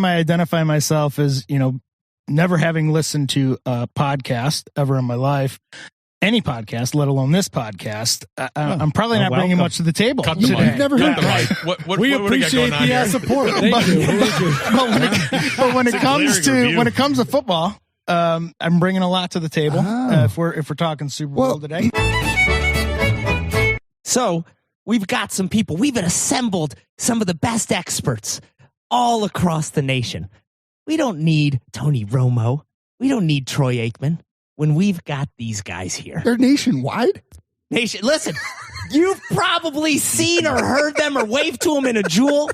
I identify myself as, never having listened to a podcast ever in my life, any podcast, let alone this podcast. I'm probably not bringing much to the table. You've never heard that. We appreciate the support. Thank you. But when it comes to football, I'm bringing a lot to the table. If we're talking Super Bowl today. So we've got some people. We've assembled some of the best experts all across the nation. We don't need Tony Romo. We don't need Troy Aikman when we've got these guys here. They're nationwide? Listen, you've probably seen or heard them or waved to them in a Jewel.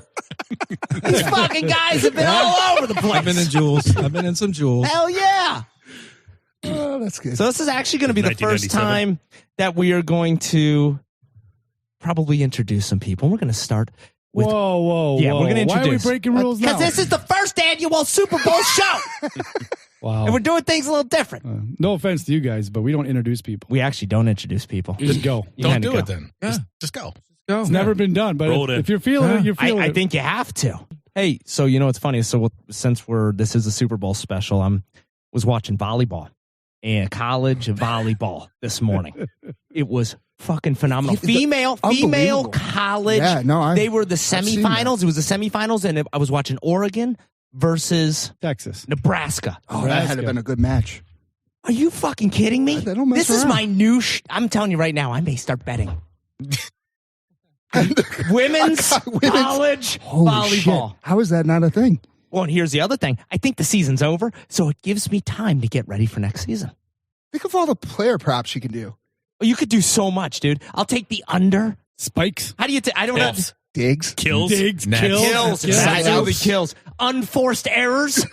These fucking guys have been all over the place. I've been in Jewels. I've been in some Jewels. Hell yeah. Oh, that's good. So this is actually going to be the first time that we are going to probably introduce some people. We're going to start with... Whoa. Yeah, we're going to introduce... Why are we breaking rules now? Because this is the first annual Super Bowl show. Wow. And we're doing things a little different. No offense to you guys, but we don't introduce people. We actually don't introduce people. Just go. Don't do it then. Yeah. Just go. It's never been done, but if you're feeling it, you're feeling it. I think you have to. Hey, so it's funny. So since this is a Super Bowl special, was watching volleyball and college volleyball this morning. It was fucking phenomenal. Female college. Yeah, they were the semifinals. It was the semifinals, and I was watching Oregon versus Texas, Nebraska. Oh, that had been a good match. Are you fucking kidding me? They don't mess this around. is my new. I'm telling you right now, I may start betting. Women's college volleyball. Shit. How is that not a thing? Well, and here's the other thing. I think the season's over, so it gives me time to get ready for next season. Think of all the player props you can do. Oh, you could do so much, dude. I'll take the under. Spikes. How do you I don't know. Digs. Kills. Kills. Absolutely kills. Unforced errors.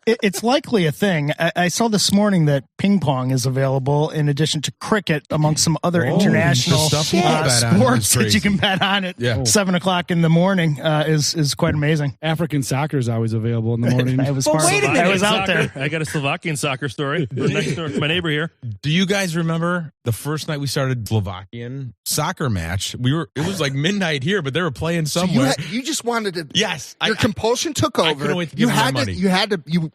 It's likely a thing. I saw this morning that ping pong is available in addition to cricket amongst some other international sports that you can bet on at 7:00 in the morning is quite amazing. African soccer is always available in the morning. Wait a minute. I was out there. I got a Slovakian soccer story. Next door to my neighbor here. Do you guys remember the first night we started Slovakian soccer match? It was like midnight here, but they were playing somewhere. So you just wanted to. Yes. Your compulsion took over. I couldn't wait to give them my money.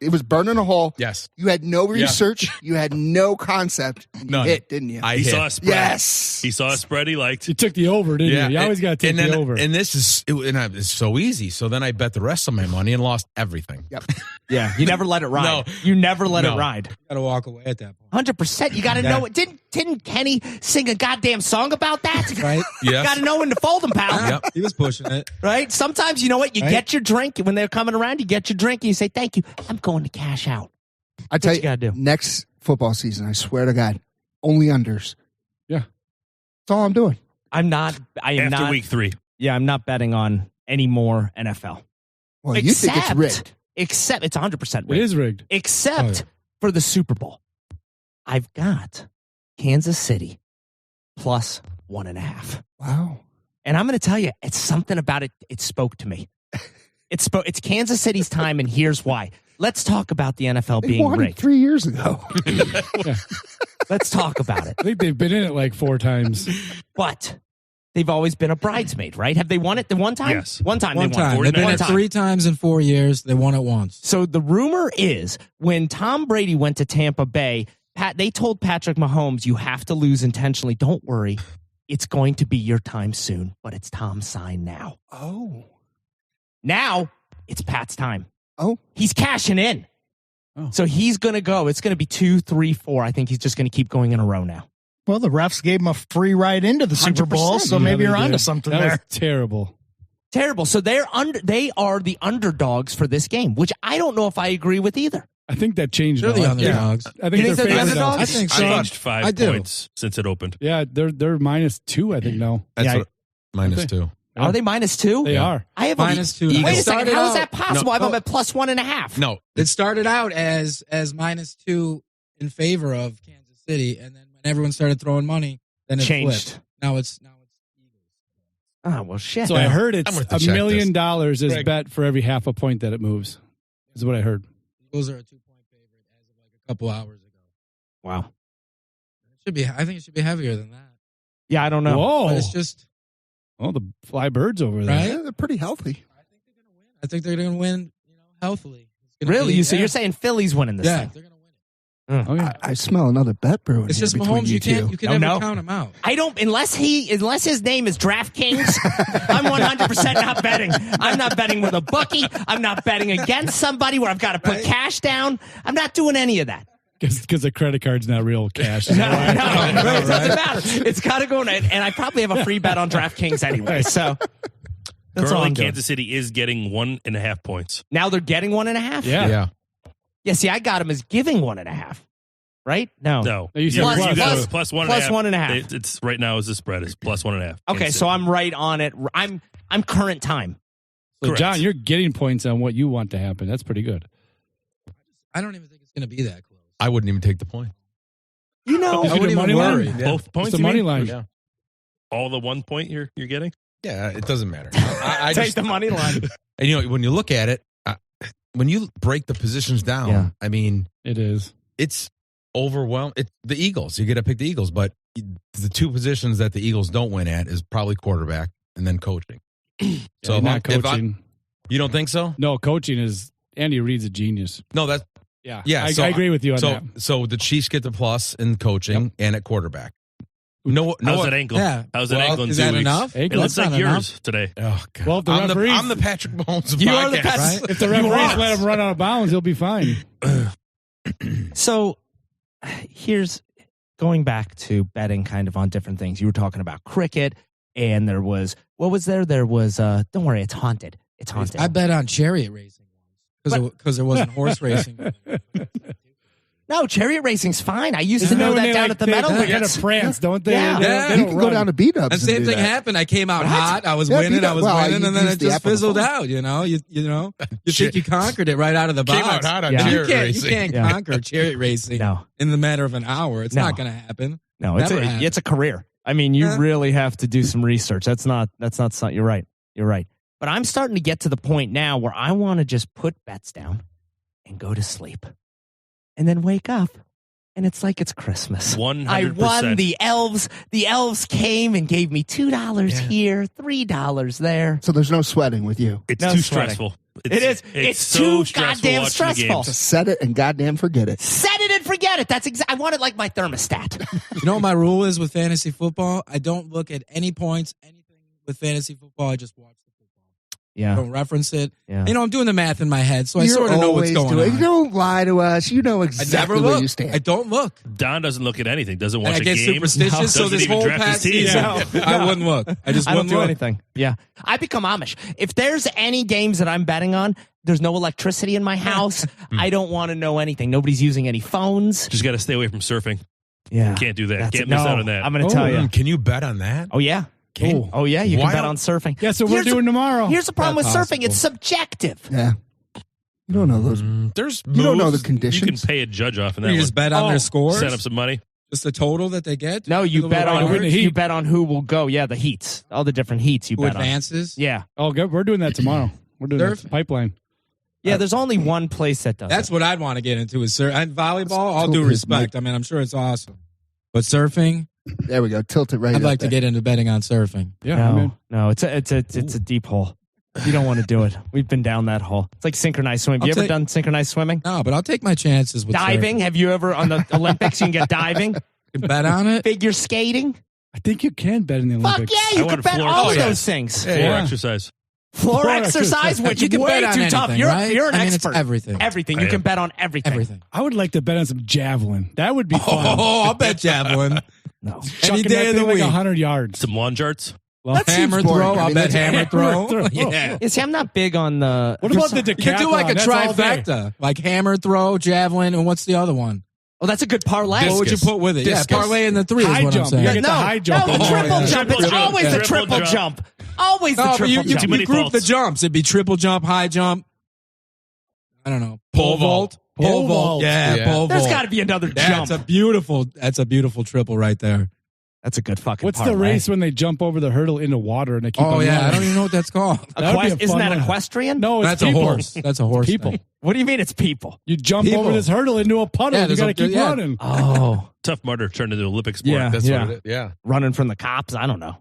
It was burning a hole. Yes. You had no research. You had no concept. You hit, didn't you? He saw a spread. Yes. He saw a spread he liked. You took the over, didn't you? You always got to take the over. And it's so easy. So then I bet the rest of my money and lost everything. Yep. Yeah. You never let it ride. No. You never let it ride. You got to walk away at that point. 100%. You got to know it. Didn't Kenny sing a goddamn song about that? Right? You got to know when to fold them, pal. Yep. He was pushing it. Right? Sometimes, you know what? You get your drink. When they're coming around, you get your drink and you say, thank you. I'm going to cash out. I tell you gotta do. Next football season, I swear to God, only unders. Yeah. That's all I'm doing. I am not. After week 3. Yeah, I'm not betting on any more NFL. Well, you think it's rigged. Except it's 100% rigged. It is rigged. Except for the Super Bowl. I've got Kansas City plus 1.5. Wow. And I'm going to tell you, it's something about it. It spoke to me. It's Kansas City's time, and here's why. Let's talk about the NFL They being won rigged. 3 years ago. Let's talk about it. I think they've been in it like 4 times. But they've always been a bridesmaid, right? Have they won it the one time? Yes. One time. One they won. time. They've been it 3 times in 4 years. They won it once. So the rumor is when Tom Brady went to Tampa Bay, they told Patrick Mahomes, you have to lose intentionally. Don't worry. It's going to be your time soon, but it's Tom's sign now. Oh. Now it's Pat's time. Oh. He's cashing in. Oh. So he's going to go. It's going to be 2, 3, 4. I think he's just going to keep going in a row now. Well, the refs gave him a free ride into the Super Bowl, so maybe you're onto something that there. Was terrible. Terrible. So they are the underdogs for this game, which I don't know if I agree with either. I think that changed. They're the underdogs. I think they're the underdogs? I think so. Changed 5 points since it opened. Yeah, they're -2, I think now. That's -2. Are they -2? They are. I have -2. Wait a second. How is that possible? No. I have them at +1.5. No. It started out as -2 in favor of Kansas City, and then when everyone started throwing money, then it changed. flipped. Now it's Eagles. Oh, well, shit. So I heard it's I'm gonna have to $1 check million this. is Greg. bet for every half a point that it moves. Is what I heard. Eagles are a 2-point favorite as of like a couple hours ago. Wow. I think it should be heavier than that. Yeah, I don't know. Whoa. But it's just Oh, the fly birds over there. Right? Yeah, they're pretty healthy. I think they're going to win. healthily. Really? So you're saying Philly's winning this thing? They're going to win it. I smell another bet brewing. It's here just between Mahomes. You can never count him out. I don't unless his name is DraftKings. I'm 100% not betting. I'm not betting with a bookie. I'm not betting against somebody where I've got to put cash down. I'm not doing any of that. Because the credit card's not real cash. No, it doesn't matter. It's got to go in, and I probably have a free bet on DraftKings anyway. So that's all currently, I'm doing. Kansas City is getting 1.5 points. Now they're getting 1.5. Yeah. Yeah. See, I got them as giving 1.5. Right? No. You said Plus- You got plus- us plus 1.5. plus 1.5. It's right now is the spread is plus 1.5. Okay, so I'm right on it. I'm current time. So, Correct. John, you're getting points on what you want to happen. That's pretty good. I don't even think it's going to be that close. I wouldn't even take the point. You know, If I you wouldn't do money even line, worry. yeah. Both points. It's the you money mean? line. Yeah. All the 1 point you're getting. Yeah, it doesn't matter. I take just, the money line. and you know, when you look at it, when you break the positions down, Yeah. I mean, It is. it's overwhelmed. It's the Eagles. You got to pick the Eagles, but the two positions that the Eagles don't win at is probably quarterback and then coaching. So not if coaching. you don't think so? No, coaching is Andy Reid's a genius. No, that's Yeah. So I agree with you on that. So the Chiefs get the plus in coaching and at quarterback. No, How's that ankle? Yeah. How's that ankle in Is 2 that weeks? enough? It looks That's like not yours today. Oh God! Well, if the I'm referees- the Patrick Mahomes of You podcast. are the best. right? If the referees let him run out of bounds, he'll be fine. So here's going back to betting kind of on different things. You were talking about cricket, and there was, what was there? There was, don't worry, it's haunted. It's haunted. I bet on chariot racing because there wasn't horse racing. No, chariot racing's fine. I used to Isn't know when that they, down like, at the they metal kind leagues. of prance, don't they? Yeah. They Yeah. don't You can go run. down to beat-ups. And same do thing that. happened. I came out hot. I was Yeah, winning. I was well, winning, you and then used it the just app on the fizzled phone. out. You know, you think you conquered it right out of the box. Came out hot on Yeah. chariot You racing. can't Yeah. conquer chariot racing No. in the matter of an hour. It's No. not going to happen. No, it's Never happened. it's a career. I mean, you Yeah. really have to do some research. That's not something. You're right. You're right. But I'm starting to get to the point now where I want to just put bets down and go to sleep and then wake up. And it's like it's Christmas. 100%. I won the elves. The elves came and gave me $2 here, $3 there. So there's no sweating with you. It's No too sweating. stressful. It is. It's so too stressful goddamn watching the stressful. games. Just set it and goddamn forget it. Set it and forget it. That's I want it like my thermostat. You know what my rule is with fantasy football? I don't look at any points, anything with fantasy football. I just watch the football. I Yeah. don't reference it. Yeah. You know, I'm doing the math in my head, so I You're sort of know what's always going doing it. on. You don't lie to us. You know I exactly never where look. you stand. I don't look. Don doesn't look at anything. Doesn't And watch I a get game. superstitious, so doesn't this even whole draft his past team. season, No. I wouldn't look. I just I don't wouldn't do look. anything. Yeah. I become Amish. If there's any games that I'm betting on, there's no electricity in my house. I don't want to know anything. Nobody's using any phones. Just got to stay away from surfing. Yeah. Can't do that. That's Can't it. miss No, out on that. I'm going to tell you. Can you bet on that? Oh, yeah. Can- Oh, yeah. You Why can bet don't- on surfing. Yeah, so we're Here's the- doing tomorrow. Here's the problem with That's surfing. It's subjective. Yeah. You don't know those. There's You don't know the moves. You can conditions. pay a judge off in that You one. just bet on their scores, Set up some money. just the total that they get. No, you The bet little on card, win the heat. you bet on who will go. Yeah, the heats. All the different heats you who bet on. advances. Yeah. Oh, good. We're doing that tomorrow. We're doing Surf? that pipeline. Yeah, there's only one place that does That's it. what I'd want to get into is surf and volleyball. All Tilt due his respect. I mean, I'm sure it's awesome, but surfing, There we go. Tilt it right I'd up like to there. get into betting on surfing. Yeah, I'm in. No, it's a deep hole. You don't want to do it. We've been down that hole. It's like synchronized swimming. Have you I'll ever take- done synchronized swimming? No, but I'll take my chances with Diving? Have you ever on the Olympics? You can get diving, surfing. You can bet on it. figure skating. I think you can bet in the Fuck Olympics. yeah, I you can wanted bet floor all of exercise. those things. Floor Yeah. exercise. Floor Floor exercise, which You is can way bet on too tough. anything, right? You're an I mean, it's expert. everything. Everything. I You can am. bet on everything. Everything. I would like to bet on some javelin. That would be fun. Oh, I'll bet javelin. No. Any Chucking day that of the thing like week. 100 yards. Some lawn charts. Well, That seems Hammer boring. throw. I I'll mean, bet that's a hammer throw. hammer throw. Yeah. You see, I'm not big on the. what about the decathlon? You can do like a That's all day. trifecta, like hammer throw, javelin, and what's the other one? Oh, that's a good parlay. What would you put with it? Discus. Yeah, parlay in the three High is what jump. I'm saying. You get the high jump. No, Oh, triple yeah. jump. It's Triple jump. always the Triple triple jump. jump. Always the No, but triple you jump. Too many group the faults. jumps. It'd be triple jump, high jump. I don't know. Pole vault. Pole vault. Yeah, Yeah. pole There's vault. got to be another That's jump. a beautiful triple right there. That's a good fucking What's parlay. the race when they jump over the hurdle into water and they keep Oh on yeah, I running? don't even know what that's called. That would be a Isn't fun that one. equestrian? No, it's That's people. a horse. That's a horse. People. thing. What do you mean it's people? You jump People. over this hurdle into a puddle. Yeah, you there's got to a- keep yeah. running. Oh, Tough Mudder turned into an Olympic sport. Yeah. That's what it is. Yeah. running from the cops? I don't know.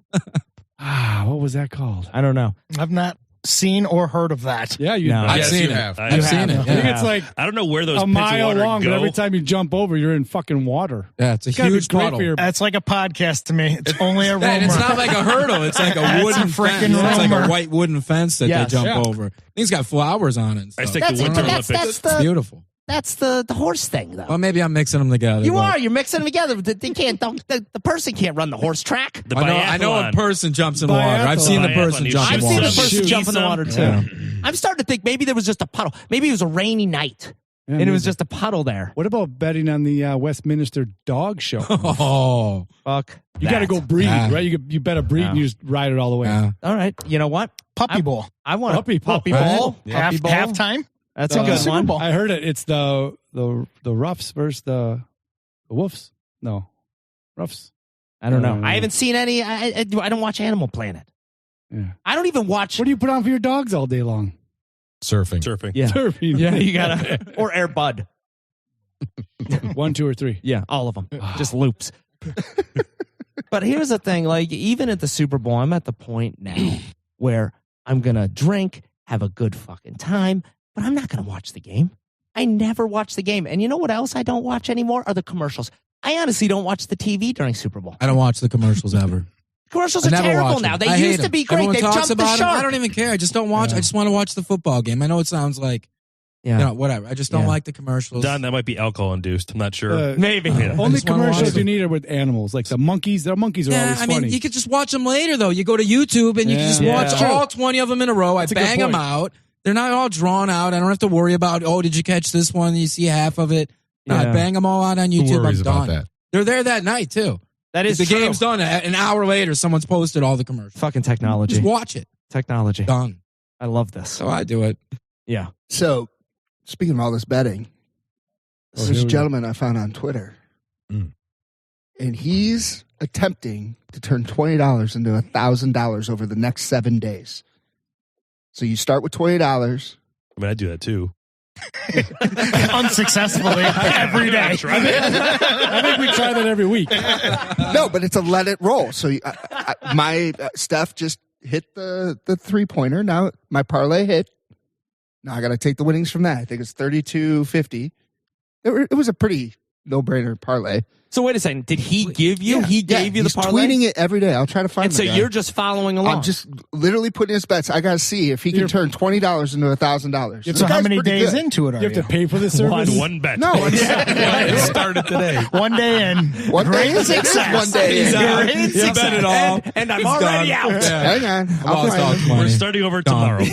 What was that called? I don't know. I've not seen or heard of that. Yeah, you. No. I've Yes, seen you it. have. I've seen it. I think Yeah. it's like I don't know where those a pits of mile water long, go. but every time you jump over, you're in fucking water. Yeah, it's a It's gotta be huge great puddle. for your. That's like a podcast to me. It's only a rumor. And it's not like a hurdle. It's like a wooden freaking fence. It's like rumor. a white wooden fence that Yes. they jump Yeah. over. Thing's got flowers on it. And I stuff. stick to Winter Olympics. It's beautiful. That's the horse thing, though. Well, maybe I'm mixing them together. You but- are. You're mixing them together. They can't. The person can't run the horse track. The I know a biathlon. person jumps in water. I've Biathlon. seen the Biathlon, person you jump in I've shoot seen water. the person Shoot jump in the some. water too. Yeah. I'm starting to think maybe there was just a puddle. Maybe it was a rainy night Yeah, and it was maybe. just a puddle there. What about betting on the Westminster Dog Show? Oh, Fuck. You got to go breed, Yeah. right? You bet a breed and you just ride it all the way. yeah. All right. You know what? Puppy Bowl. I want Puppy a bowl. puppy bowl. Half, Puppy bowl. halftime. That's a good Super one. Bowl. I heard it. It's the Roughs versus the Wolves. No, Roughs. I don't know. I haven't seen any. I don't watch Animal Planet. Yeah. I don't even watch. What do you put on for your dogs all day long? Surfing. Surfing. Yeah. Surfing. Yeah, you gotta or Air Bud. 1, 2, or 3. Yeah, all of them, just loops. But here's the thing: like even at the Super Bowl, I'm at the point now where I'm gonna drink, have a good fucking time, but I'm not gonna watch the game. I never watch the game, and you know what else I don't watch anymore are the commercials. I honestly don't watch the TV during Super Bowl. I don't watch the commercials ever. Commercials I are never terrible watch now. them. They I hate used to them. be great. Everyone They've talks jumped the about them. shark. I don't even care. I just don't watch. Yeah. I just want to watch the football game. I know it sounds like, Yeah. whatever. I just don't Yeah. like the commercials. Don, that might be alcohol induced. I'm not sure. Maybe. Yeah. Only just wanna watch commercials them. you need are with animals, like the monkeys. The monkeys are Yeah, always I mean, funny. you could just watch them later, though. You go to YouTube and you can just Yeah. watch Yeah. all 20 of them in a row. That's a I good bang them point. out. They're not all drawn out. I don't have to worry about, oh, did you catch this one? You see half of it. No, I Yeah. bang them all out on Who YouTube. worries I'm about done. that? They're there that night, too. That is the true. game's done. An hour later, someone's posted all the commercials. Fucking technology. Just watch it. Technology. Done. I love this. So I do it. Yeah. So, speaking of all this betting, Oh, there's here a we gentleman I found on Twitter, and he's attempting to turn $20 into $1,000 over the next 7 days. So you start with $20. I mean, I do that too. Unsuccessfully every day. I think we try that every week. No, but it's a let it roll. So my Steph just hit the 3-pointer. Now my parlay hit. Now I got to take the winnings from that. I think it's 32.50. It was a pretty no-brainer parlay. So wait a second. Did he give you? Yeah. He gave you the He's parlay? tweeting it every day. I'll try to find And so the guy. you're just following along. I'm just literally putting his bets. I got to see if he can turn $20 into $1,000. So how many days into it are You have to pay for the service. One bet. No, it's It started today. One day in. one day Great in. success. One day in. He's out. Great You success. bet it all. And I'm It's already done. out. Yeah. Hang on. I I'll lost all find him. 20. We're starting over Done. tomorrow.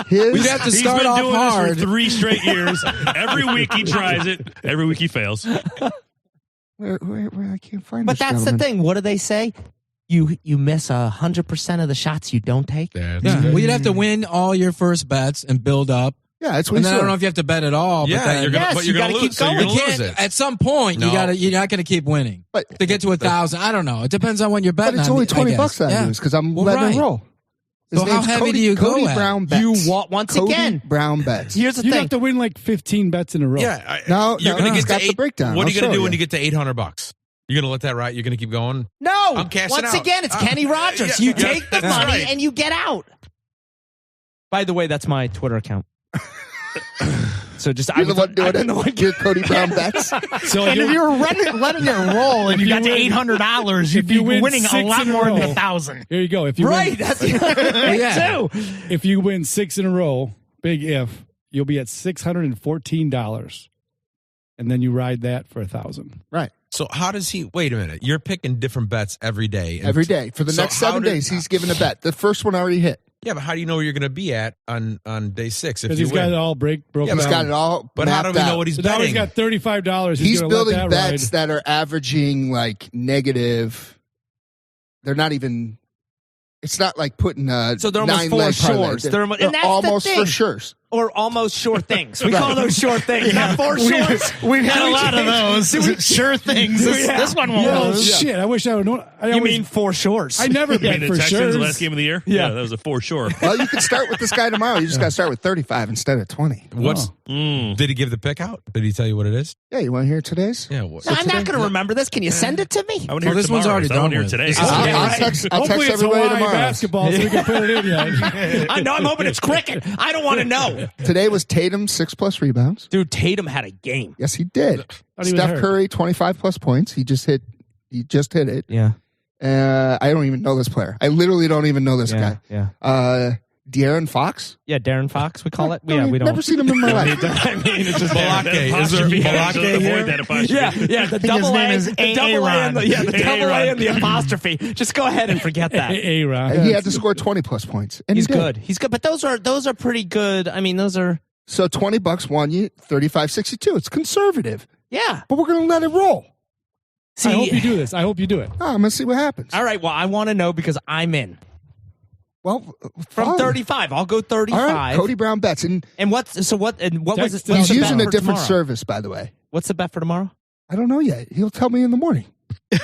His, We'd have to He's start been off doing hard. this for 3 straight years. Every week he tries it. Every week he fails. where I can't find But this that's the gentleman. thing. What do they say? You miss 100% of the shots you don't take. That's Yeah. good. Well, you'd have to win all your first bets and build up. Yeah, that's what And he's then I don't doing. know if you have to bet at all. Yeah, but then you're gonna, Yes, but you you're gotta gonna keep lose. So you're going. gonna you lose can't, it. at some point, No. you're not going to keep winning. But- to get to 1,000, I don't know. It depends on when you're But betting. it's on, only I $20 guess. that I Yeah. lose because I'm Well, letting right. it roll. His So how name's heavy Cody, do you go Cody at? Brown Bets. You once Cody again. Brown Bets. Here's the You thing. have to win like 15 bets in a row. Yeah. No, you're gonna he's get got to the 8. breakdown. What are you I'll gonna show do when you. you get to $800? You're gonna let that ride? You're gonna keep going? No. I'm cashing Once out. again, it's Kenny Rogers. yeah, You yeah, take the that's money right. and you get out. By the way, that's my Twitter account. So just You're the one doing it. You're Cody Brown Bets. So And if you were letting it roll and you got to $800, you'd be winning a lot more than 1,000. here you go. If you Right. win, That's Yeah. too. if you win 6 in a row, big if, you'll be at $614, and then you ride that for 1,000. Right. So how does he? Wait a minute. You're picking different bets every day. And- Every day. For the So next how 7 did- days, he's given a bet. The first one already hit. Yeah, but how do you know where you're gonna be at on day 6 if Because you he's got win? it all broken He's down. got it all But how do we mapped know out. what he's So now betting? he's got $35. He's gonna building let that bets ride. that are averaging like negative. They're not even. It's not like putting a So they're almost 9-leg for parlay. sures. They're And that's the almost thing. for sures. or almost sure things. We call those sure things, not for sure. We've had a lot of those. Sure things. This one won't lose. Shit, I wish I would know. You mean for sures? I never bet the for Texans sure. the last game of the year? Yeah, that was a for sure. Well, you can start with this guy tomorrow. You just got to start with 35 instead of 20. Did he give the pick out? Did he tell you what it is? Yeah, you want to hear today's? Yeah. No, I'm not going to remember this. Can you send it to me? I want to hear this one's already done. done. Today. I'll text Hopefully it's everybody Hawaii tomorrow. basketball so we can put it in yet. I know. I'm hoping it's cricket. I don't want to know. Today was Tatum 6+ rebounds. Dude, Tatum had a game. Yes, he did. Not even Steph hurt. Curry 25+ points. He just hit it. Yeah. I don't even know this player. I literally don't even know this guy. Yeah. De'Aaron Fox. Yeah, Darren Fox, we call it. We don't. never seen him in my life. I mean, it's just Balake. Is there Balake here? Avoid that apostrophe. Yeah, the double name A, is the double A, and the double A and the Aaron. apostrophe. Just go ahead and forget that. A-Rod. He had to score 20+ points. And He's he did. good. He's good, but those are pretty good. I mean, those are So $20 won you 35-62. It's conservative, yeah. but we're going to let it roll. See, I hope you do this. I hope you do it. I'm going to see what happens. all right. Well, I want to know because I'm in Well, from fine. 35. I'll go 35. All right, Cody Brown bets. And And what was Text it? us. he's the bet using a for different tomorrow? service, by the way. What's the bet for tomorrow? I don't know yet. He'll tell me in the morning.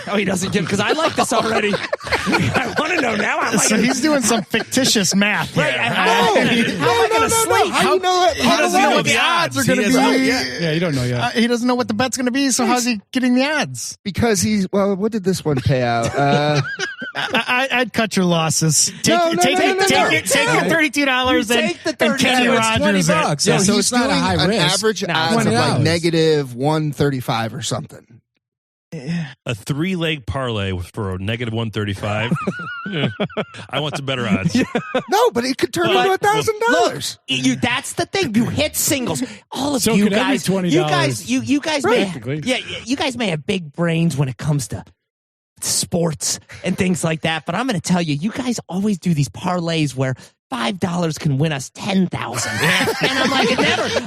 Oh, he doesn't give because I like this already. I want to know now. I'm like, So he's doing some fictitious math. right, here. how am I going to sleep? How do you know that? How does he know know what the the odds are odds? going to He be? doesn't- Yeah, you don't know yet. He doesn't know what the bet's going to be, so how's he getting the odds? Because what did this one pay out? I'd cut your losses. Take No, your $32 take the and Kenny It's Rogers it. $20. Yeah, so he's it's not a doing high an risk. average No, odds of like $20. negative 135 or something. A 3-leg parlay for a negative 135. I want some better odds. No, but it could turn into $1,000. That's the thing. You hit singles. All of So you could every guys, $20. you guys may, Practically. you guys may have big brains when it comes to sports and things like that. But I'm going to tell you, you guys always do these parlays where $5 can win us 10,000. And I'm like,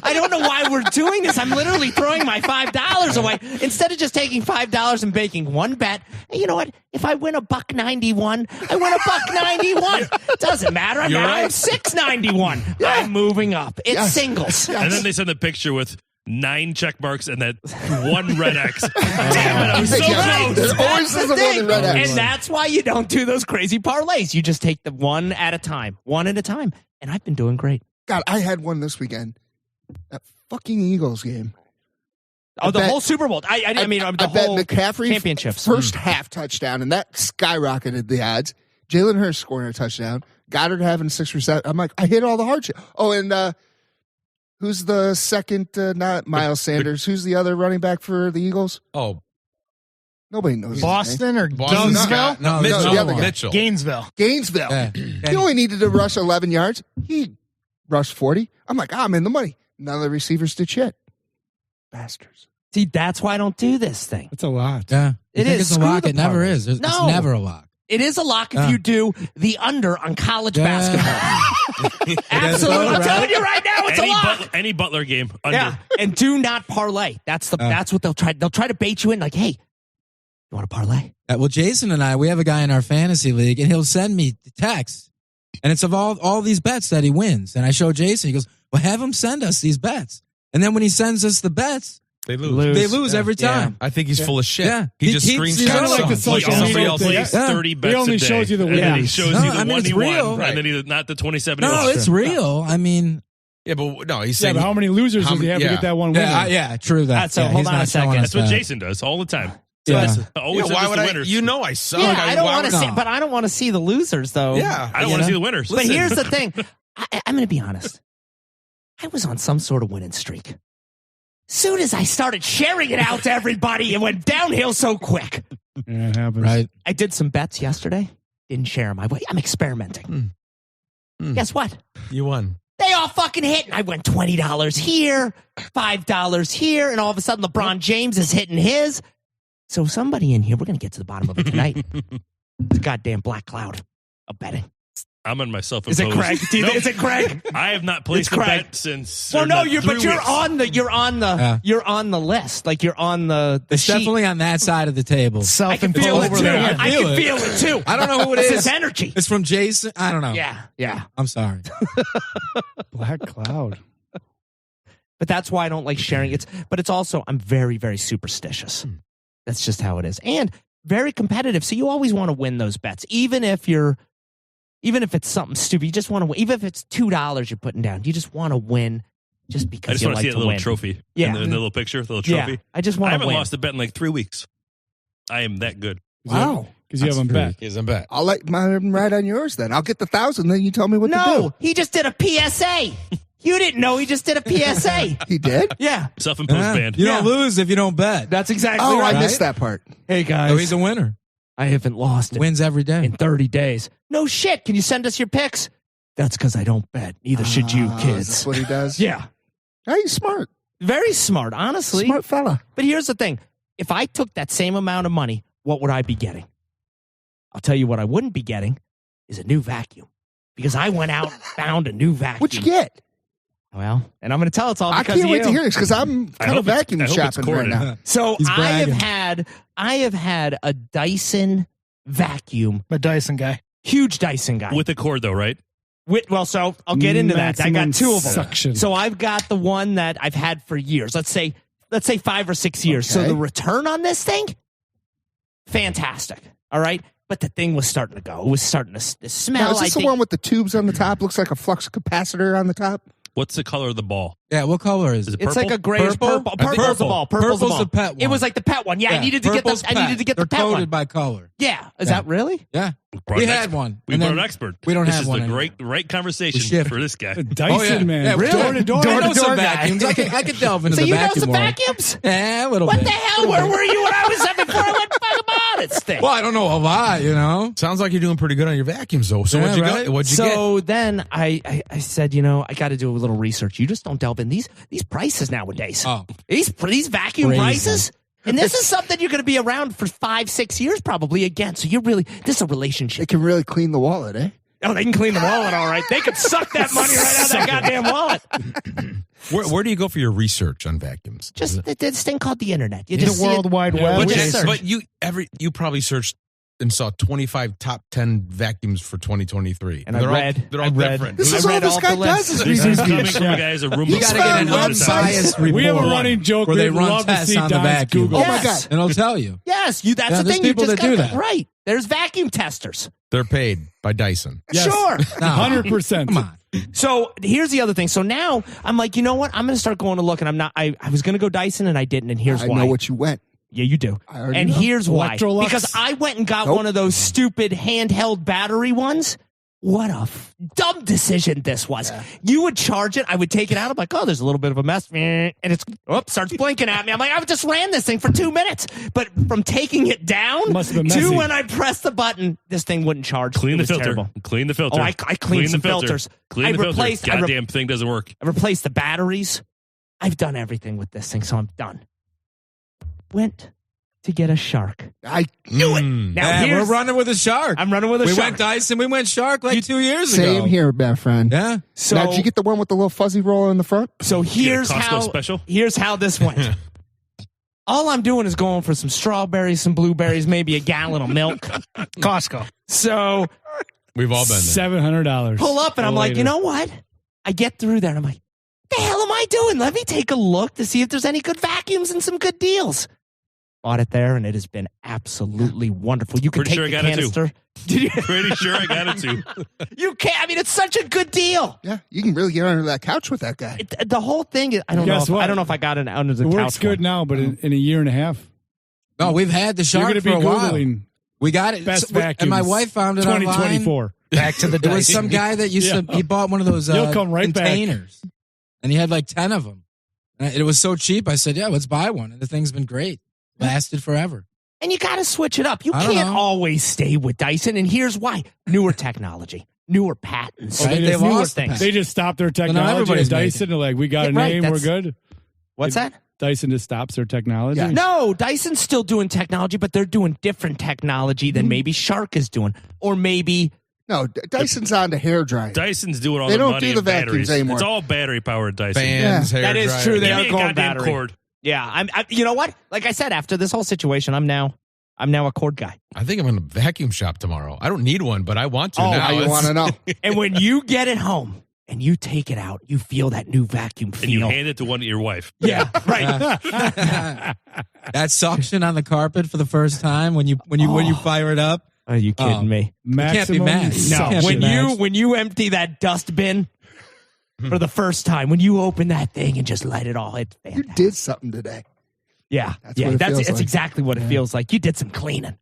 I don't know why we're doing this. I'm literally throwing my $5 away instead of just taking $5 and making one bet. And you know what? If I win $1.91, I win $1.91. Doesn't matter. I'm $6.91. I'm moving up. It's singles. And then they send the picture with 9 check marks and that 1 red X. Damn it, I was so close. There's always That's the one thing. in red X. And that's why you don't do those crazy parlays. You just take the one at a time. And I've been doing great. God, I had one this weekend. That fucking Eagles game. Oh, the whole Super Bowl. I mean, the bet whole McCaffrey championships. first half touchdown, and that skyrocketed the odds. Jalen Hurts scoring a touchdown. Goddard having 6 receptions. I'm like, I hit all the hard shit. Oh, and who's the second? Not Miles Sanders. Who's the other running back for the Eagles? Oh, Nobody knows. Boston or Boston. Gainesville? No, the other Mitchell. guy. Mitchell. Gainesville. Gainesville. Yeah. He only needed to rush 11 yards. He rushed 40. I'm like, I'm in the money. None of the receivers did shit. Bastards. See, that's why I don't do this thing. That's a lot. Yeah. It You think is. it's a Screw lock. the It never parlay. is. It's No. never a lock. It is a lock if you do the under on college basketball. Absolutely. I'm telling you right now, it's a lock. Any Butler game under. Yeah, and do not parlay. That's what they'll try. They'll try to bait you in. Like, hey, you want to parlay? Well, Jason and I, we have a guy in our fantasy league, and he'll send me the text, and it's of all these bets that he wins. And I show Jason. He goes, "Well, have him send us these bets." And then when he sends us the bets, They lose. they lose every time. I think he's full of shit. Yeah. He He just keeps- screenshots he's kinda like something. the social somebody media else thing. plays Yeah. 30 bets only a day. shows you the And then he winners. shows No, you the I mean, one it's he won, real. and then not the 27 he No, lost. it's real. I mean, Yeah, but no, he's Yeah, saying but how many losers How does he many- have to yeah. get that one winner? yeah, true that. So Yeah, hold he's on not a second. showing us That's what that. Jason does all the time. Yeah. Always Yeah, why sends us would the I? winners. You know, I suck. Yeah, I don't why want to would- see, but I don't want to see the losers though. Yeah, I don't want to see the winners. But here's the thing. I'm going to be honest. I was on some sort of winning streak. Soon as I started sharing it out to everybody, it went downhill so quick. Yeah, it happens. Right. I did some bets yesterday. Didn't share them. I'm experimenting. Guess what? You won. They all fucking hit. And I went $20 here, $5 here, and all of a sudden LeBron James is hitting his. So somebody in here, we're going to get to the bottom of it tonight. The goddamn black cloud of betting. I'm on myself. Is it Craig? Is it Craig? I have not placed It's a Craig. bet since. Well, no, three you're weeks. on the list. Like you're on the It's sheet. definitely on that side of the table. I can feel it Self-imposed. too. there. I can feel it too. I don't know who it It's is. his energy. It's from Jason. I don't know. Yeah. I'm sorry. Black cloud. But that's why I don't like sharing it. But it's also, I'm very, very superstitious. That's just how it is. And very competitive. So you always want to win those bets. Even if it's something stupid, you just want to win. Even if it's $2 you're putting down, you just want to win just because you like to win. I just want to see that little trophy. Yeah. In the little picture, the little trophy. Yeah, I just want to win. I haven't lost a bet in like 3 weeks. I am that good. Wow. Because you haven't bet. He hasn't bet. I'll let mine ride on yours then. I'll get the 1,000, then you tell me what to do. No, he just did a PSA. You didn't know he just did a PSA. He did? Yeah. Self-imposed ban. You don't lose if you don't bet. That's exactly Oh, right. I missed that part. Hey, guys. So he's a winner. I haven't lost it Wins every day. in 30 days. No shit. Can you send us your picks? That's because I don't bet. Neither should you, kids. That's what he does? Yeah. Hey, he's smart. Very smart, honestly. Smart fella. But here's the thing. If I took that same amount of money, what would I be getting? I'll tell you what I wouldn't be getting is a new vacuum. Because I went out and found a new vacuum. What'd you get? Well, and I'm going to tell it's all I because can't of wait you. to hear this because I'm kind of vacuum I hope it's shopping right corded. now. So He's I bragging. have had a Dyson vacuum, I'm a Dyson guy. huge Dyson guy. With the cord, though, right? Well, so I'll get into that. I got two of them. Suction. So I've got the one that I've had for years. Let's say 5 or 6 years. So Okay. the return on this thing, fantastic. All right. But the thing was starting to go. It was starting to smell. Now, is I this the think- one with the tubes on the top? Looks like a flux capacitor on the top. What's the color of the ball? Yeah, what color is Is it? it It's like purple? a grayish Purple? purple. I think Purple's the purple. ball. Purple's Purple's the the ball. pet It one. was like the pet one. Yeah, I needed to get Purple's the. I needed to get They're the pet coded one. by color. Yeah, is Yeah. that really? Yeah. Brought We an had expert. one. We and brought then an expert. we don't this have is one the anymore. right We conversation shift. for this guy. Dyson, Oh, yeah. man. Yeah, Really? Door to door. Door I to know some door guy. vacuums. I could delve into So the you know vacuum some world. vacuums? Yeah, a little What bit. the hell? Where were you when I was there before I went fuck about it? Stink. Well, I don't know a lot, you know. Sounds like you're doing pretty good on your vacuums, though. So Yeah, what'd you right? get? What'd you get? So then I said, I got to do a little research. You just don't delve in these prices nowadays. Oh. These vacuum Crazy. prices. And this is something you're going to be around for 5-6 years probably again. So this is a It relationship. can really clean the wallet, eh? Oh, they can clean the wallet all right. They could suck that money right out of that goddamn wallet. Where do you go for your research on vacuums? Just this thing called the internet. You The just see World it. Wide Yeah, Web. we But, just search. but you probably searched and saw 25 top 10 vacuums for 2023. And they're I read. They're all different. This is I all read this all guy the does lists. is This read is these coming things. from a guy who's a room You got to get an unbiased report. We have a running joke. where they We'd run love to tests see on the Don's vacuum. Google. Oh, my Yes. God. And it'll tell you. Yes, that's Yeah, the there's thing. You people just that do got that. right. There's vacuum testers. They're paid by Dyson. Yes. Sure. No. 100%. Come on. So here's the other thing. So now I'm like, you know what? I'm going to start going to look, and I'm not. I was going to go Dyson, and I didn't. And here's I why. know what you went. Yeah, you do. I already And know. here's why. Electrolux? Because I went and got Nope. one of those stupid handheld battery ones. What a dumb decision this was. You would charge it. I would take it out. I'm like, oh, there's a little bit of a mess. And it's, starts blinking at me. I'm like, I just ran this thing for 2 minutes. But from taking it down Must have been to messy. when I pressed the button, this thing wouldn't charge. Clean It the was filter. terrible. Clean the filter. Oh, I cleaned some the filter. filters. Clean I the filter. replaced- I re- Goddamn thing doesn't work. I replaced the batteries. I've done everything with this thing, so I'm done. Went to get a shark. I Knew it. Mm. Now Yeah, we're here's, running with a shark. I'm running with a we shark. went Dyson. We went shark like 2 years ago. same here, my friend. Yeah. So Now, did you get the one with the little fuzzy roller in the front? So here's Costco how special? Here's how this went. All I'm doing is going for some strawberries, some blueberries, maybe a gallon of milk. Costco. So We've all been there. $700. pull up and I'm like, you know what? I get through there and I'm like, the hell am I doing? Let me take a look to see if there's any good vacuums and some good deals. Bought it there and it has been absolutely wonderful. You can Pretty take sure I the got it, too. canister. Did you? Pretty sure I got it too. You can't. I mean, it's such a good deal. Yeah, you can really get under that couch with that guy. The whole thing is. I don't know. Guess If, what? I don't know if I got it under the It couch. works good one. now, but in a year and a half, No, we've had the you're shark going to for be a while. Googling We got it. best So- vacuums. And my wife found it online. 2024. Back to the There was Dyson. some guy that used to, Yeah. he bought one of those You'll come right back. containers. And he had like 10 of them. And it was so cheap. I said, yeah, let's buy one. And the thing's been great. Lasted forever. And you got to switch it up. You I don't can't know. always stay with Dyson. And here's why: newer technology, newer patents, Right? They They just, newer lost the things. patent. they just stopped their now technology everybody's at Dyson. They're like, we got a Yeah, right, name. We're that's- good. What's that? Dyson just stops their technology. Yeah. No, Dyson's still doing technology, but they're doing different technology than maybe Shark is doing, or maybe No, Dyson's on to hair drying. Dyson's doing all They the don't money do the and batteries. vacuums anymore. It's all battery powered Dyson. Fans, hair That is dryer. true. They Give are me a going goddamn battery. cord. yeah. You know what? Like I said, after this whole situation, I'm now a cord guy. I think I'm going to vacuum shop tomorrow. I don't need one, but I want to Oh, now. now you It's- want to know? And when you get it home, and you take it out. You feel that new vacuum feel. And you hand it to your wife. Yeah, right. That suction on the carpet for the first time when you fire it up. Are you kidding me? It can't be matched. No, when you empty that dust bin for the first time, when you open that thing and just light it all, it's fantastic. You did something today. Yeah, that's exactly what it feels like. You did some cleaning.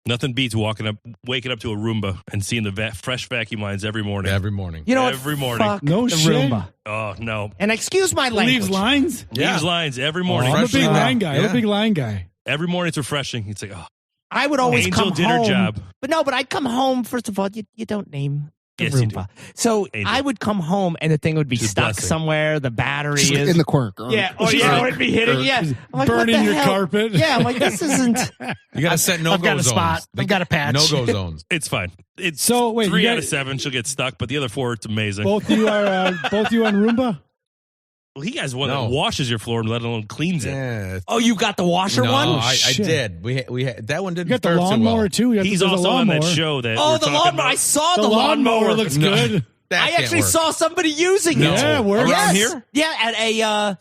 Nothing beats waking up to a Roomba and seeing the fresh vacuum lines every morning. Every morning. You know every what? morning. Fuck No the shit. Roomba. Oh no! And excuse my language. Leaves lines? Leaves lines every morning. I'm a big line guy. Yeah. I'm a big line guy. Every morning it's refreshing. It's like, oh, I would always Angel come did her home. job. But I'd come home. First of all, you don't name the Yes, you do. Roomba. So Angel. I would come home and the thing would be She's stuck blessing. somewhere. The battery Just is in the corner. Yeah. Oh, yeah. It would be hitting. Yeah. I'm like, Burning what the your hell? carpet. Yeah. I'm like, this isn't. You got to set no-go I've got a zones. spot. I've got a patch. No-go zones. it's fine. It's So, wait, 3 you out guys- of 7 she'll get stuck, but the other 4 it's amazing. Both you on Roomba? Well, he has one No. that washes your floor and let alone cleans it. Yeah. Oh, you got the washer No, one? I shit. did. We had, that one You didn't got the start too lawnmower well. too. He's there's a also on that lawnmower. show that Oh, we're the talking lawnmower. about. I saw The the lawnmower looks No. good. That I can't actually work. saw somebody using No. it. Yeah, it works. Around Yes. here? Yeah,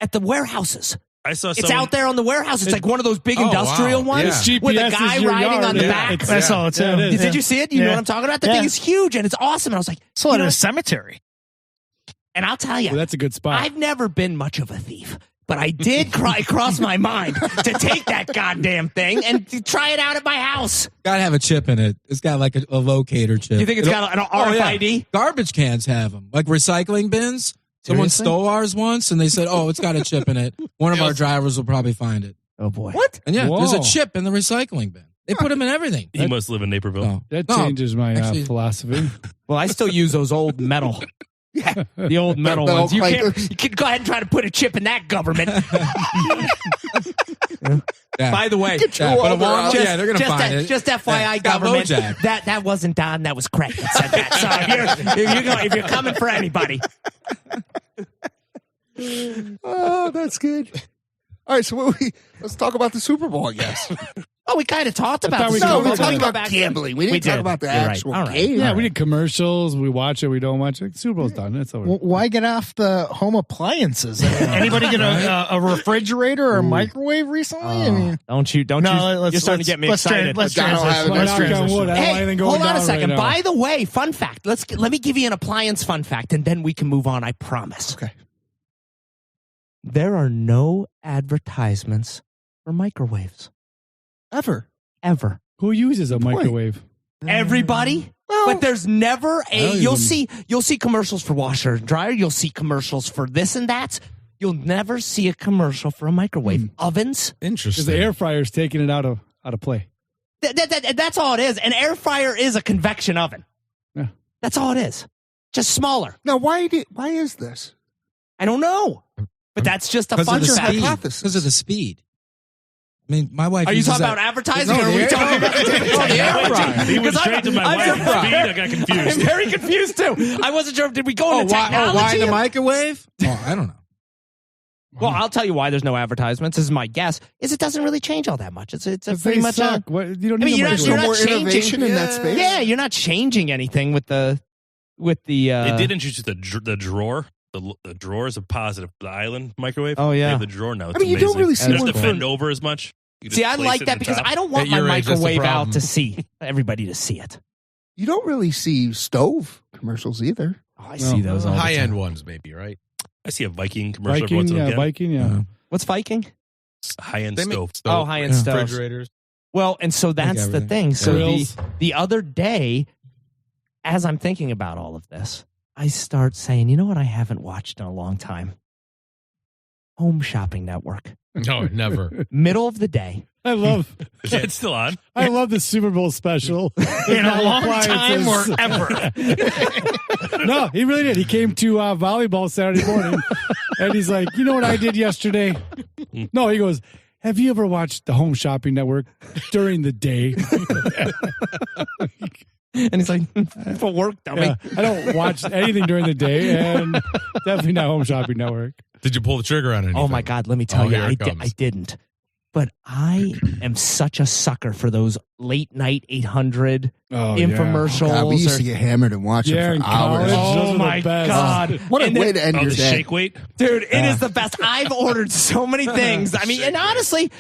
at the warehouses. I saw It's someone, out there on the warehouse. It's like one of those big industrial wow. ones Yeah. with a GPS guy is your riding yard. on the Yeah, back. it's- I saw it too. Yeah, it is. Did you see it? You know Yeah. what I'm talking about? The Yeah. thing is huge and it's awesome. And I was like, Saw you it know at a what? cemetery. And I'll tell you, Well, that's a good spot. I've never been much of a thief, but I did cross my mind to take that goddamn thing and to try it out at my house. Gotta have a chip in it. It's got like a locator chip. Do you think it's got an RFID? Garbage cans have them, like recycling bins. Someone Seriously? stole ours once, and they said, "Oh, it's got a chip in it." One of our drivers will probably find it. Oh boy. What? And yeah, there's a Whoa. chip in the recycling bin. They put them in everything. he must live in Naperville. Oh. That No, changes my actually- philosophy. Well, I still use those old metal. Yeah. The old metal The ones. You clankers. can go ahead and try to put a chip in that government. Yeah. By the way, Get your Yeah, but a welder out. walnut- yeah, they're gonna find it. Just FYI, Yeah, it's got government. LoJack. That wasn't Don. That was Craig that said that. So if you're coming for anybody, Oh, that's good. All right, so let's talk about the Super Bowl, I guess. we kind of talked about thought the we Super No, covered we Bowl. that. talked Can go about back- gambling. We didn't We talk did. about the You're right. actual All right. game. Yeah, we did commercials. We watch it. We don't watch it. Super Bowl's done. It's over. Why get off the home appliances? Anybody get a refrigerator or a microwave recently? I mean, Don't you? no, You're starting to get me let's excited. Let's I don't have transition. it. Let's Knock on transition. wood. I don't have Hey, anything going hold on a down second. right now. By the way, fun fact. Let me give you an appliance fun fact, and then we can move on. I promise. Okay. There are no advertisements for microwaves Ever. ever. Who uses a microwave? Everybody. But there's never I a. don't You'll see commercials for washer and dryer. You'll see commercials for this and that. You'll never see a commercial for a microwave. Ovens. Because Interesting. the air fryer's taking it out of play. That's all it is. An air fryer is a convection oven. Yeah. That's all it is. Just smaller. Now, why is this? I don't know. But that's just a Because fun of the fact. speed. hypothesis. Because of the speed. I mean, my wife. Are you uses talking that- about advertising, No, or are the we air- talking about the air fryer. He went Because straight to my I'm wife's surprised. speed. I got I'm confused. very confused too. I wasn't sure. Did we go into technology? why the microwave? Oh, I don't know. Well, I'll tell you why there's no advertisements. This is my guess. Is it doesn't really change all that much. It's a pretty They much. suck. What, you don't I mean, need you're a not- microwave. you're No more changing- innovation in that space? Yeah, you're not changing anything with the. It did introduce the drawer. The drawer is a positive. The island microwave. Oh, yeah. They have the drawer now. It's I mean, you don't amazing. really see You don't one have to for- bend over as much. You just See, I place like it that in the because top. I don't want At my your age, that's the microwave out problem. to see everybody to see it. You don't really see stove commercials either. Oh, I see those all the High time. end ones, maybe, right? I see a Viking commercial every once Viking, in a yeah, while. Viking, yeah. What's Viking? High end They make stove. Oh, high-end Yeah. stoves. refrigerators. Well, and so that's the everything. thing. So Grills. the other day, as I'm thinking about all of this, I start saying, you know what I haven't watched in a long time? Home Shopping Network. No, never. Middle of the day. I love Is that still on? I love the Super Bowl special. In a long time or Appliances. ever. No, he really did. He came to volleyball Saturday morning, and he's like, "You know what I did yesterday?" No, he goes, "Have you ever watched the Home Shopping Network during the day?" And he's like, for work, dummy. Yeah, I don't watch anything during the day, and definitely not Home Shopping Network. Did you pull the trigger on anything? Oh, my God. Let me tell Oh, you, here it I comes. didn't. but I am such a sucker for those late night 800 infomercials. God, we used to get hammered and watch it for hours. Oh my God. What a way to end your the day. shake weight? Dude, it is the best. I've ordered so many things. I mean, and honestly,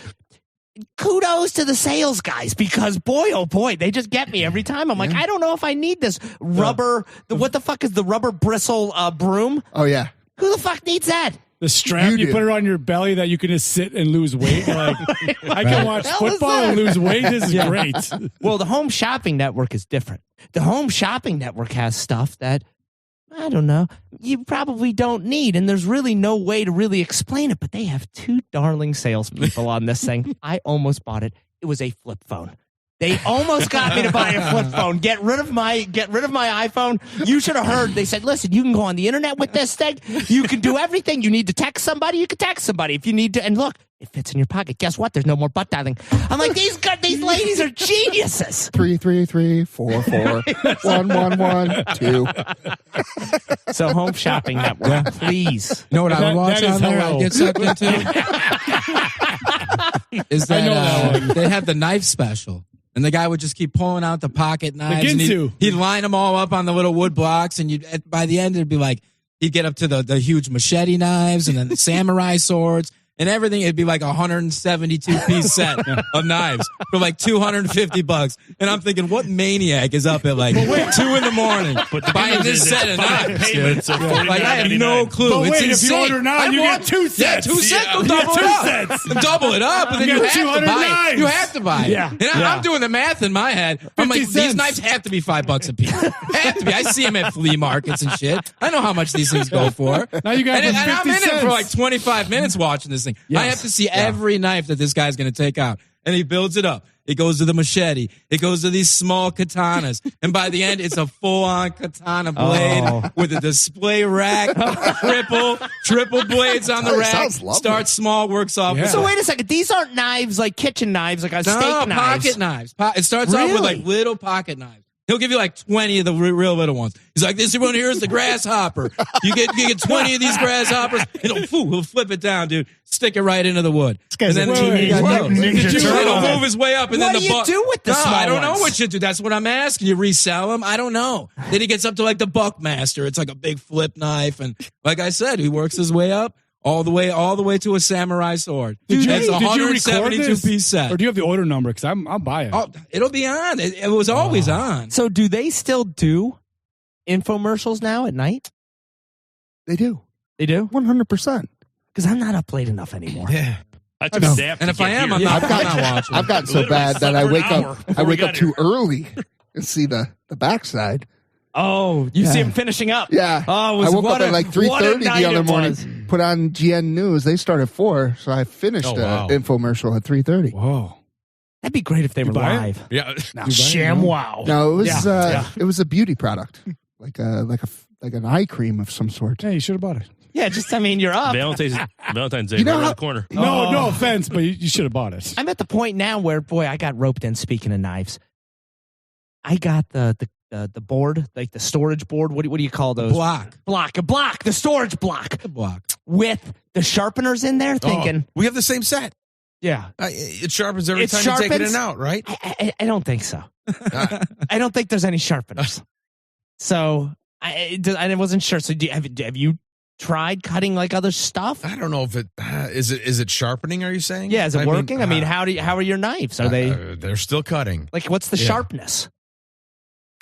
kudos to the sales guys because boy, oh boy, they just get me every time. I'm like, I don't know if I need this rubber. What the fuck is the rubber bristle broom? Oh, yeah. Who the fuck needs that? The strap you put it on your belly that you can just sit and lose weight. Like, I can watch football and lose weight. This is great. Well, the Home Shopping Network is different. The Home Shopping Network has stuff that, I don't know, you probably don't need. And there's really no way to really explain it. But they have two darling salespeople on this thing. I almost bought it. It was a flip phone. They almost got me to buy a flip phone. Get rid of my iPhone. You should have heard. They said, listen, you can go on the internet with this thing. You can do everything. You need to text somebody. You can text somebody if you need to. And look, it fits in your pocket. Guess what? There's no more butt dialing. I'm like, these ladies are geniuses. 333-441-1112. So Home Shopping Network, please. You know what I would watch on there? I'd get sucked into? Is that they have the knife special. And the guy would just keep pulling out the pocket knives. And he'd line them all up on the little wood blocks. And by the end, it'd be like, he'd get up to the huge machete knives and then the samurai swords. And everything, it'd be like a 172-piece set of knives for like $250. And I'm thinking, what maniac is up at like 2 a.m. buying this set of knives? Payments of Like, I have no clue. But It's wait, insane. if you order now, you get 2 sets. Yeah, 2 sets. You Double get it up. 2 sets. Double it up, and then you get have to 200 buy it. knives. You have to buy it. Yeah. And I'm doing the math in my head. I'm like, 50 these cents. knives have to be $5 a piece. Have to be. I see them at flea markets and shit. I know how much these things go for. Now you got and 50 I'm in it for cents. like 25 minutes watching this thing. I have to see every knife that this guy's going to take out. And he builds it up. It goes to the machete. It goes to these small katanas. And by the end, it's a full-on katana blade with a display rack, triple blades on the rack. Starts small, works off. So wait a second. These aren't knives like kitchen knives, like a steak knives. Pocket knives. It starts off with like little pocket knives. He'll give you like 20 of the real little ones. He's like, this one here is the grasshopper. You get 20 of these grasshoppers. And he'll flip it down, dude. Stick it right into the wood. This guy's and a then teenage ninja turtle. he'll move his way up. And What then do you do with the small I don't know ones? what you do. That's what I'm asking. You resell them? I don't know. Then he gets up to like the Buckmaster. It's like a big flip knife. And like I said, he works his way up. All the way to a samurai sword. Did you record 172-piece set. Or do you have the order number? Because I'll buy it. Oh, it'll be on. It was always on. So do they still do infomercials now at night? They do. They do? 100%. Because I'm not up late enough anymore. Yeah. I took a nap. And to if I get am, here. I'm not watching. I've gotten so Literally bad that slept I for an wake hour up. before I we wake got up too here. early and see the backside. Oh, you see him finishing up. Yeah. Oh, I woke up at like 3:30 the other morning. Put on GN News. They start at 4, so I finished the infomercial at 3:30. Whoa. That'd be great if they were buy it? live. Yeah. Sham wow. No, it was it was a beauty product, like an eye cream of some sort. Hey, you should have bought it. Yeah, just, I mean, you're up. Valentine's Day You know right around how- the corner. No offense, but you should have bought it. I'm at the point now where, boy, I got roped in, speaking of knives. I got the board, like the storage board. What do you call those? Block. The storage block. The block. With the sharpeners in there, thinking, We have the same set. yeah. It sharpens every It time you take it sharpens? in and out, right? I don't think so. I don't think there's any sharpeners. So I wasn't sure. So have you tried cutting like other stuff? I don't know if it is it sharpening. Are you saying? Yeah, is it working? I mean, how are your knives? Are they They're still cutting. like, what's the sharpness?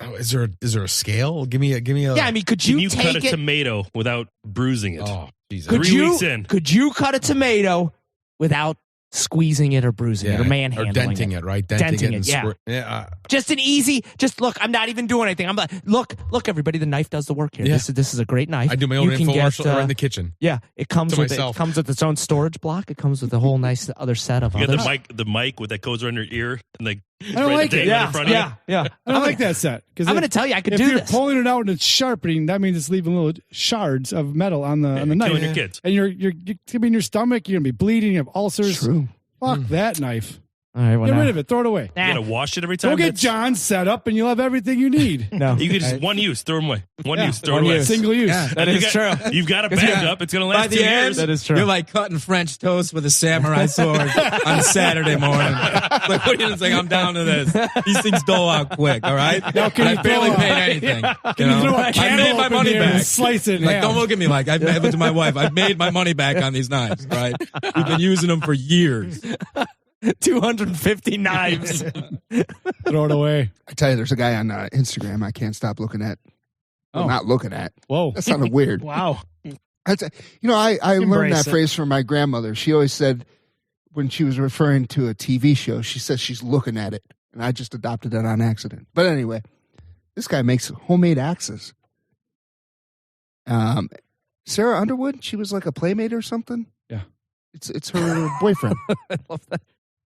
Oh, is there a scale? Give me a. Yeah, I mean, could Can you you take cut a it? tomato without bruising it? Oh, Jesus. Could 3 you weeks in. could you cut a tomato without squeezing it or bruising it or manhandling or denting it, right? Denting and it, yeah. yeah. Just an easy. Just look. I'm not even doing anything. I'm like, look, everybody. The knife does the work here. Yeah. This is a great knife. I do my own You can infomercial get, right in the kitchen. Yeah, it comes To with myself. it comes with its own storage block. It comes with a whole nice other set of You others. got the mic with that goes around your ear and like I don't like it. in front of you. yeah. I don't like that set. I'm going to tell you, I could if do you're this. pulling it out and it's sharpening, that means it's leaving little shards of metal on the knife. killing your kids. And you're in your stomach, you're gonna be bleeding, you have ulcers. True. Fuck that knife. All right, well, Get now. rid of it. Throw it away. You got to wash it every time. Go get John set up, and you'll have everything you need. No. You can just one use, throw them away. One use, throw them away. Single use. Yeah. That is true. You've got a backup. It's going to By last the 2 end, years. That is true. You're like cutting French toast with a samurai sword on Saturday morning. Like, what are you going to say? I'm down to this. These things dole out quick, all right? Now, can And you I barely throw a- paid anything. Can you throw a I made cantaloupe my in money here and back. slice it in Like, half? don't look at me like I made it to my wife. I've made my money back on these knives, right? We've been using them for years. 250 knives. Throw it away. I tell you, there's a guy on Instagram I can't stop looking at. Well, not looking at. Whoa. That sounded weird. Wow. I learned Embrace that it. phrase from my grandmother. She always said when she was referring to a TV show, she says she's looking at it. And I just adopted that on accident. But anyway, this guy makes homemade axes. Sarah Underwood, she was like a playmate or something. Yeah. It's her boyfriend. I love that.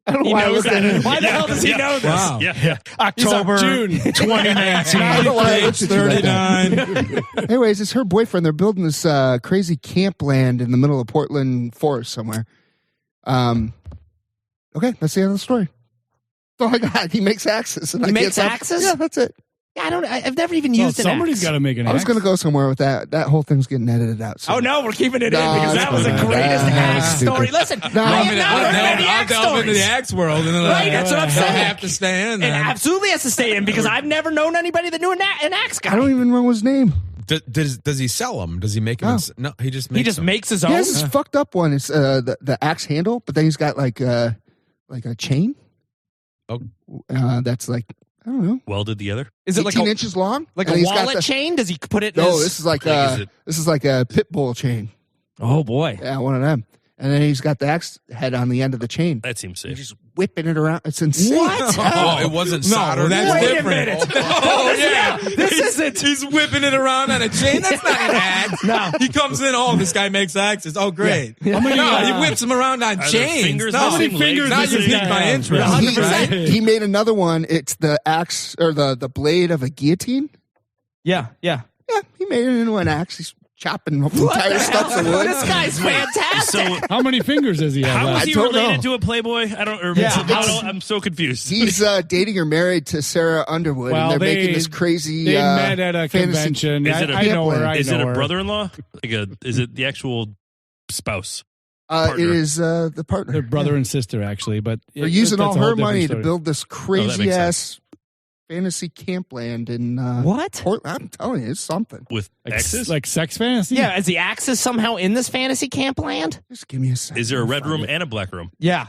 I don't know He why I knows looked at that. him. Why the hell does he know this? Wow. Yeah. October June 2019. I don't know why I looked at you like that. 39. Anyways, it's her boyfriend. They're building this crazy camp land in the middle of Portland forest somewhere. Okay, that's the end of the story. That's all I got. He makes axes. And He I can't makes stop- axes? Yeah, that's it. Yeah, I've never even Well, used an somebody's axe. got to make an I was axe. going to go somewhere with that. That whole thing's getting edited out. So. Oh, no, we're keeping it No, in because it's that was the fine. greatest That's axe stupid. story. Listen, No. I I have mean, not heard many I'll axe delve into the stories. axe world, and then Right, that's what I'm they'll saying. have to stay in. It Then. absolutely has to stay in because I've never known anybody that knew an axe guy. I don't even know his name. Does he sell them? Does he make them? No, he just makes He just them. makes his He own. has this fucked up one. It's the axe handle, but then he's got like a chain. Oh. That's like, I don't know, Welded together. Is it like 18 a, inches long. like And a he's got wallet the- chain? Does he put it in No, his... this is like Like, is it- a pit bull chain. Oh, boy. Yeah, one of them. And then he's got the axe head on the end of the chain. That seems He's safe. just whipping it around. It's insane. What? Oh, it wasn't soldered. that's Wait a different. minute. Oh, yeah. This isn't... He's whipping it around on a chain. That's not an axe. No. He comes in, this guy makes axes. Oh, great. How many, No, he whips them around on Are there chains. fingers No. missing, How many fingers legs Now does you this missing? piqued guy my have? interest. He made another one. It's the axe or the blade of a guillotine. Yeah. Yeah, he made it into an axe. He's chopping entire stumps of wood. This guy's fantastic. So How many fingers does he have? how left? was he don't related know. to a Playboy? I don't. Or Yeah. I'm so confused. He's dating or married to Sarah Underwood, Well, and they're they- making this crazy. They met at a fantasy- convention. Is it a- I know her. I Is know it a her. brother-in-law? Is it the actual spouse? It partner? is the partner. They're brother and sister, actually, but They're using all that's a whole her money different to story. build this makes crazy ass fantasy camp land in What? Portland. I'm telling you, it's something. With axes? like sex fantasy. Yeah, is the axes somehow in this fantasy camp land? Just give me a second. Is there a I'll red find room it. and a black room? Yeah.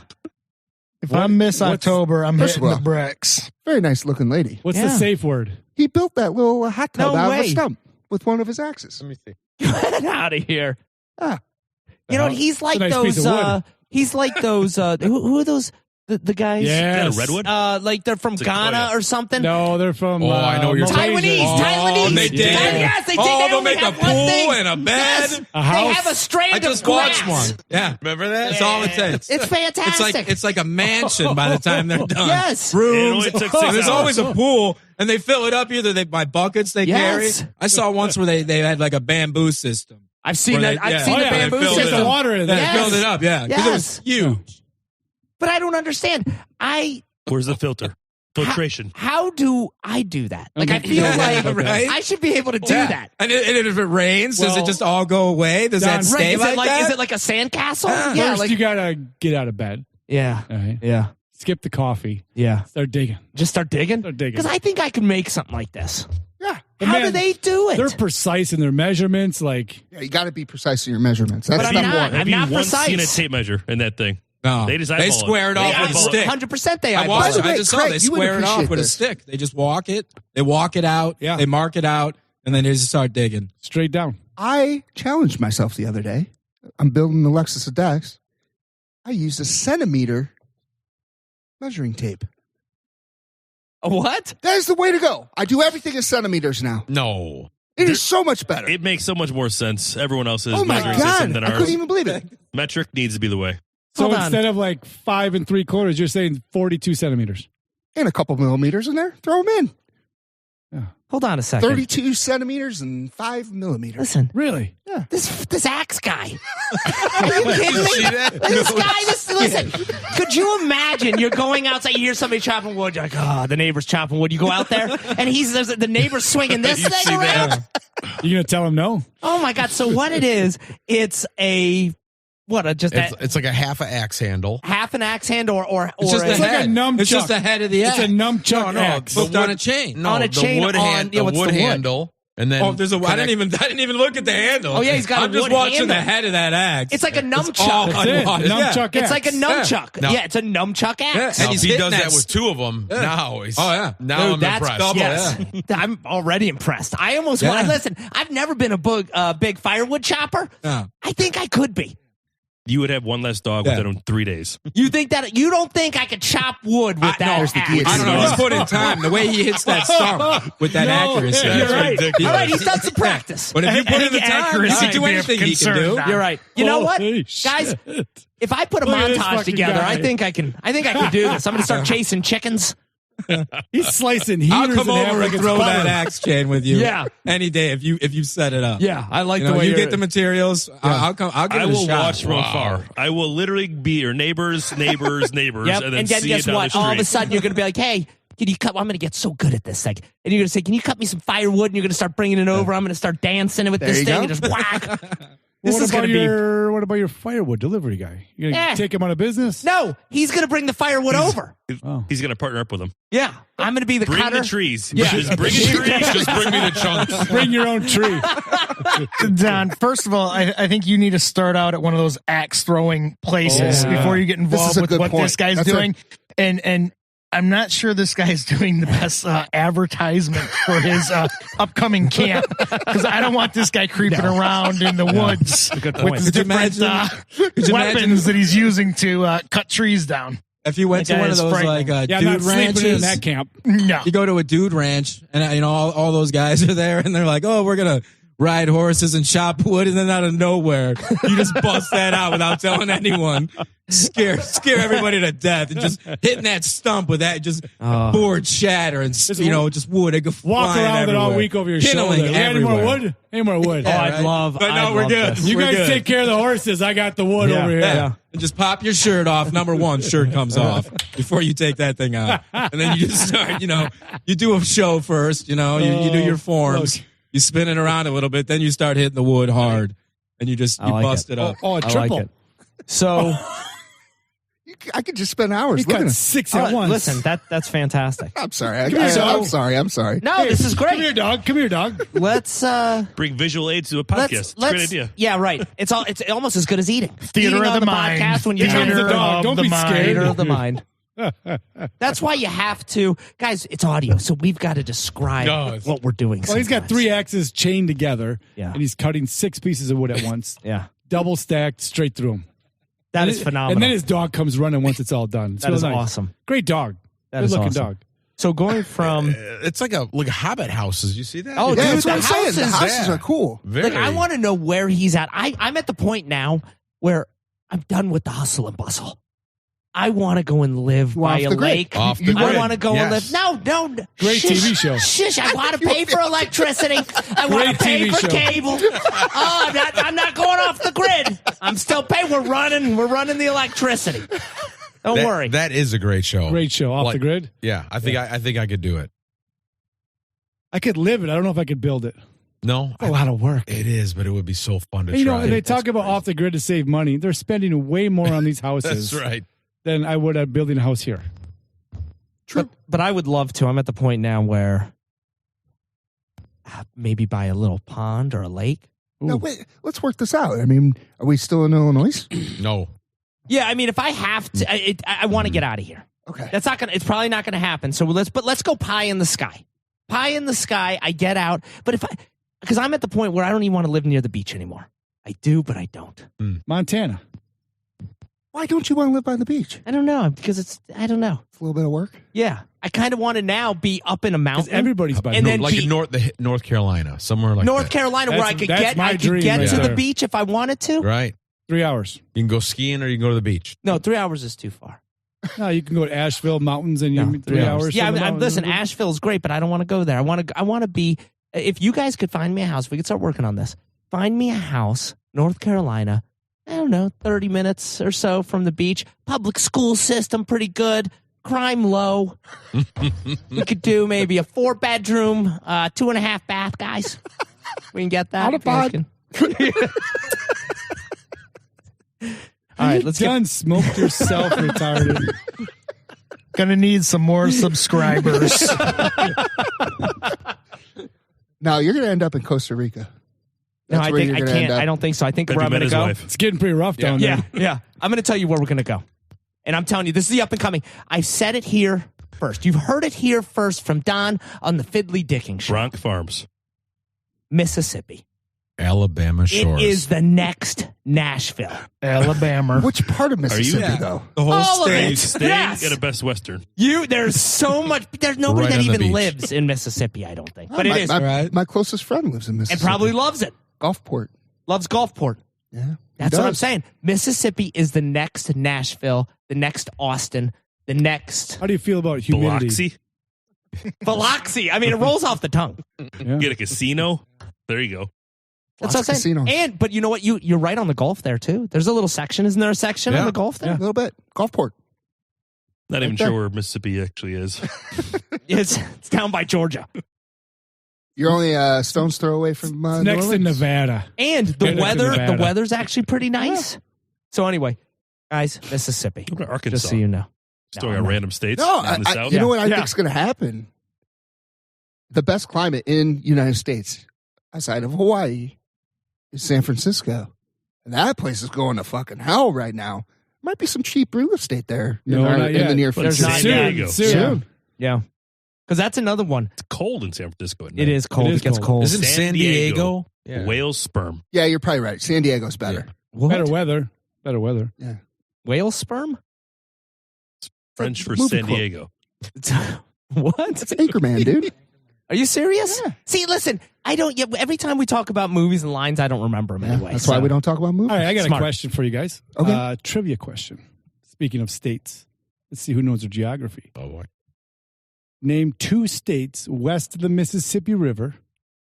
If I miss October, I'm First of hitting the all- bricks. Very nice looking lady. What's Yeah. the safe word? He built that little hot tub No out of way. a stump with one of his axes. Let me see. Get out of here. Ah. You know, he's like It's a nice piece those, of wood. he's like those, who are those, the guys? Yeah. Is that a redwood? Like they're from It's a Ghana Koya. or something. No, they're from. Oh, I know what you're Malaysia. Taiwanese, Oh, Taiwanese. they dig. Yes, they dig. Oh, They they'll only make a have one pool thing. and a bed. Yes. A house. They have a strand I just of grass. watched one. Yeah, Remember that? that's all it takes. It's fantastic. It's like a mansion by the time they're done. Yes. Rooms. It only took 6 There's hours. always a pool, and they fill it up either by buckets they Yes. carry. I saw once where they had like a bamboo system. I've seen Where that. they- I've seen Oh, the yeah, bamboo they filled it There's up. the water in They there. Yes. filled it up, yeah, because it was huge. But I don't understand. Where's the filter? Filtration. How do I do that? Like I feel Yeah, like right? I should be able to do Yeah. that. And if it rains, does Well, it just all go away? Does Don, that right, stay Is like it like that? is it like a sandcastle? Yeah. Yeah, First, like you gotta get out of bed. yeah, All right. yeah, Skip the coffee. yeah. Start digging. Just start digging. Start digging. Because I think I could make something like this. Yeah. But How man, do they do it? They're precise in their measurements. Like Yeah, you got to be precise in your measurements. That's But I'm step not. one. Have I'm you not once seen a precise. tape measure in that thing? No, They just they eyeball it. square it They off with a eyeball it. stick. 100% they I eyeball watched By it. the I way, just saw Craig, they you would square it off appreciate with a this. stick. They just walk it. They walk it out. Yeah. They mark it out, and then they just start digging. straight down. I challenged myself the other day. I'm building the Lexus Dex. I used a centimeter measuring tape. What? That is the way to go. I do everything in centimeters now. No. It is so much better. It makes so much more sense. Everyone else's Oh my measuring system God. than I ours. couldn't even believe it. Metric needs to be the way. So Hold on. instead of like 5 3/4, you're saying 42 centimeters. And a couple millimeters in there. Throw them in. Hold on a second. 32 centimeters and 5 millimeters. Listen. Really? Yeah. This axe guy. Are you kidding me? This guy, listen, could you imagine you're going outside, you hear somebody chopping wood, you're like, oh, the neighbor's chopping wood. You go out there, and the neighbor's swinging this thing around. You going to tell him no? Oh, my God. So what it is, it's a... It's like a half an axe handle. Half an axe hand or it's just It's like a nunchuck. It's just the head of the axe. It's a nunchuck axe. Hooked on a chain. on a chain wood on the what's wood the wood? handle. And then I didn't even look at the handle. Oh, yeah, he's got a I'm just wood watching handle. the head of that axe. It's like a That's nunchuck. all That's I it. watch. Nunchuck It's like a nunchuck. No. Yeah, it's a nunchuck axe. Yeah. Now, he's if he hitting does that that with two of them, now he's Oh, yeah. now I'm That's impressed. double. yes. I'm already impressed. I almost want to listen. I've never been a big firewood chopper. No. I think I could be. You would have one less dog within 3 days. You don't think I could chop wood with that axe? I don't know. He's put in time. The way he hits that stump with that accuracy. You're That's right. ridiculous. All right, he's done some practice. But if you put in the time, accuracy he can do would be anything of he can do. concern now. You're right. You know what, Holy guys? shit. If I put a Look at this montage fucking together, guy. I think I can do this. I'm going to start chasing chickens. He's slicing heaters. I'll come in half over like and it's throw that butter. axe chain with you. Yeah. Any day if you set it up. Yeah, I like You know, the way you get the materials. I'll come. I'll give I it a will shot. watch from afar. I will literally be your neighbors, Yep. and then see guess it down what? the All of a street. sudden, you're going to be like, hey, can you cut? I'm going to get so good at this thing. And you're going to say, can you cut me some firewood? And you're going to start bringing it over. I'm going to start dancing with There this you thing go. and just whack. What This is going to be. What about your firewood delivery guy? You gonna Eh. take him out of business? No, he's going to bring the firewood over. He's going to partner up with them. Yeah. I'm going to be the Bring cutter. the trees. Yeah. Just bring the trees. Just bring me the chunks. Bring your own tree. Don, first of all, I think you need to start out at one of those axe throwing places before you get This involved is a with good what point. this guy's That's doing. And I'm not sure this guy's doing the best advertisement for his upcoming camp because I don't want this guy creeping around in the woods with the Could you different imagine weapons that he's using to cut trees down. If you went That to guy one of is those frightening. like Yeah, I'm dude not sleeping in ranches, that camp. No. you go to a dude ranch, and you know all those guys are there, and they're like, "Oh, we're gonna ride horses and chop wood," and then out of nowhere, you just bust that out without telling anyone. Scare everybody to death, and just hitting that stump with that just board shatter and just wood. It go Walk flying around with it all everywhere. week over your Kindling shoulder. Any more everywhere. wood? Any more wood? Oh, I'd love. But no, I'd we're love good. this. You We're guys good. take care of the horses. I got the wood over here. Yeah. And just pop your shirt off. Number one, shirt comes off before you take that thing out. And then you just start, you do a show first, you do your forms. You spin it around a little bit. Then you start hitting the wood hard. And you like bust it up. Oh, a I triple. like it. So, I could just spend hours He looking cut at 6 at once. listen, that's fantastic. I'm sorry. I'm sorry. No, this is Come here, great. dog. Come here, dog. Let's Bring visual aids to a podcast. It's a great idea. Yeah, right. It's almost as good as eating. Theater Eating of on the mind. podcast when you're Theater trying of the dog. Don't be scared. Theater of the mind. That's why you have to, guys. It's audio, so we've got to describe what we're doing. Well, he's got sometimes. 3 axes chained together, Yeah. and he's cutting 6 pieces of wood at once, Yeah, double stacked straight through them. that is phenomenal. And then his dog comes running once it's all done. It's That is real nice. awesome. Great dog. That Good is looking awesome. dog. So going from It's like a hobbit houses. You see that? Oh, Yeah, dude, that's what the I'm saying. The houses- houses are cool. Very. like, I want to know where he's at. I'm at the point now where I'm done with the hustle and bustle. I want to go and live Well, by off a the grid. lake. Off the I grid. want to go and Yes. live. No. Great Shush, TV show. Shush, I want to pay for electricity. I want Great to pay TV for show. cable. Oh, I'm not going off the grid. I'm still paying. We're running the electricity. Don't worry. That is a great show. Great show. Off the grid. Yeah, I think I could do it. I could live it. I don't know if I could build it. No, A lot of work. it is, but it would be so fun to You try. know, they talk about off the grid to save money. They're spending way more on these houses That's right. than I would at building a house here. But I would love to. I'm at the point now where maybe buy a little pond or a lake. No, wait. Let's work this out. I mean, are we still in Illinois? No. Yeah, I mean, if I have to, I want to get out of here. Okay. That's not gonna. It's probably not gonna happen. So let's go pie in the sky. Pie in the sky. I get out, but because I'm at the point where I don't even want to live near the beach anymore. I do, but I don't. Montana. Why don't you want to live by the beach? I don't know because I don't know. It's a little bit of work. Yeah, I kind of want to now be up in a Because mountain. everybody's by And the then Like be- in North Carolina, somewhere like North that. Carolina, where I That's- could that's get, my I could dream get right to the there. beach if I wanted to. Right. 3 hours. You can go skiing or you can go to the beach. No, 3 hours is too far. No, you can go to Asheville Mountains in 3 hours. Yeah, from listen, Asheville's great, but I don't want to go there. I want to be. If you guys could find me a house, if we could start working on this. Find me a house, North Carolina. I don't know, 30 minutes or so from the beach. Public school system, pretty good. Crime low. We could do maybe a 4-bedroom, 2.5 bath, guys. We can get that. Out of pod. All right, let's get smoked yourself, retarded. Gonna need some more subscribers. No, you're gonna end up in Costa Rica. No, I can't. I don't think so. I think where I'm going to go. It's getting pretty rough down there. Yeah. I'm going to tell you where we're going to go. And I'm telling you, this is the up and coming. I said it here first. You've heard it here first from Don on the Fiddly Dicking Show. Bronc Farms. Mississippi. Alabama shores. It is the next Nashville. Alabama. Which part of Mississippi, though? The whole All of state. it. State Yes. and a Best Western. There's so much. There's nobody Right that on the even beach. lives in Mississippi, I don't think. But it is. My closest friend lives in Mississippi. And probably loves it. Gulfport. Loves Gulfport. Yeah. That's what I'm saying. Mississippi is the next Nashville, the next Austin, the next How do you feel about humidity? Biloxi. Biloxi. I mean, it rolls off the tongue. Yeah. Get a casino. There you go. That's what I'm saying. Casinos. But you know what? You're right on the Gulf there too. There's a little section. Isn't there a section on the Gulf there? A little bit. Gulfport. Not even sure where Mississippi actually is. It's down by Georgia. You're only a stone's throw away from It's next New to Orleans. Nevada. And the Nevada. weather's actually pretty nice. So anyway, guys, Mississippi. What about Arkansas? Just so you know. Just throwing out random states No, in the South. you know what I think's going to happen? The best climate in United States, outside of Hawaii, is San Francisco. And that place is going to fucking hell right now. Might be some cheap real estate there in the near But future. San Diego. Soon. Yeah. Because that's another one. It's cold in San Francisco at night. It is cold. It gets cold. Isn't San Diego? Yeah. Whale sperm. Yeah, you're probably right. San Diego's better. What? Better weather. Better weather. Yeah. Whale sperm? French for movie San quote. Diego. What? It's Anchorman, dude. Are you serious? Yeah. See, listen, I don't. Yeah, every time we talk about movies and lines, I don't remember them anyway. That's why we don't talk about movies. All right, I got Smart. a question for you guys. Okay. Trivia question. Speaking of states, let's see who knows their geography. Oh, boy. Name 2 states west of the Mississippi River.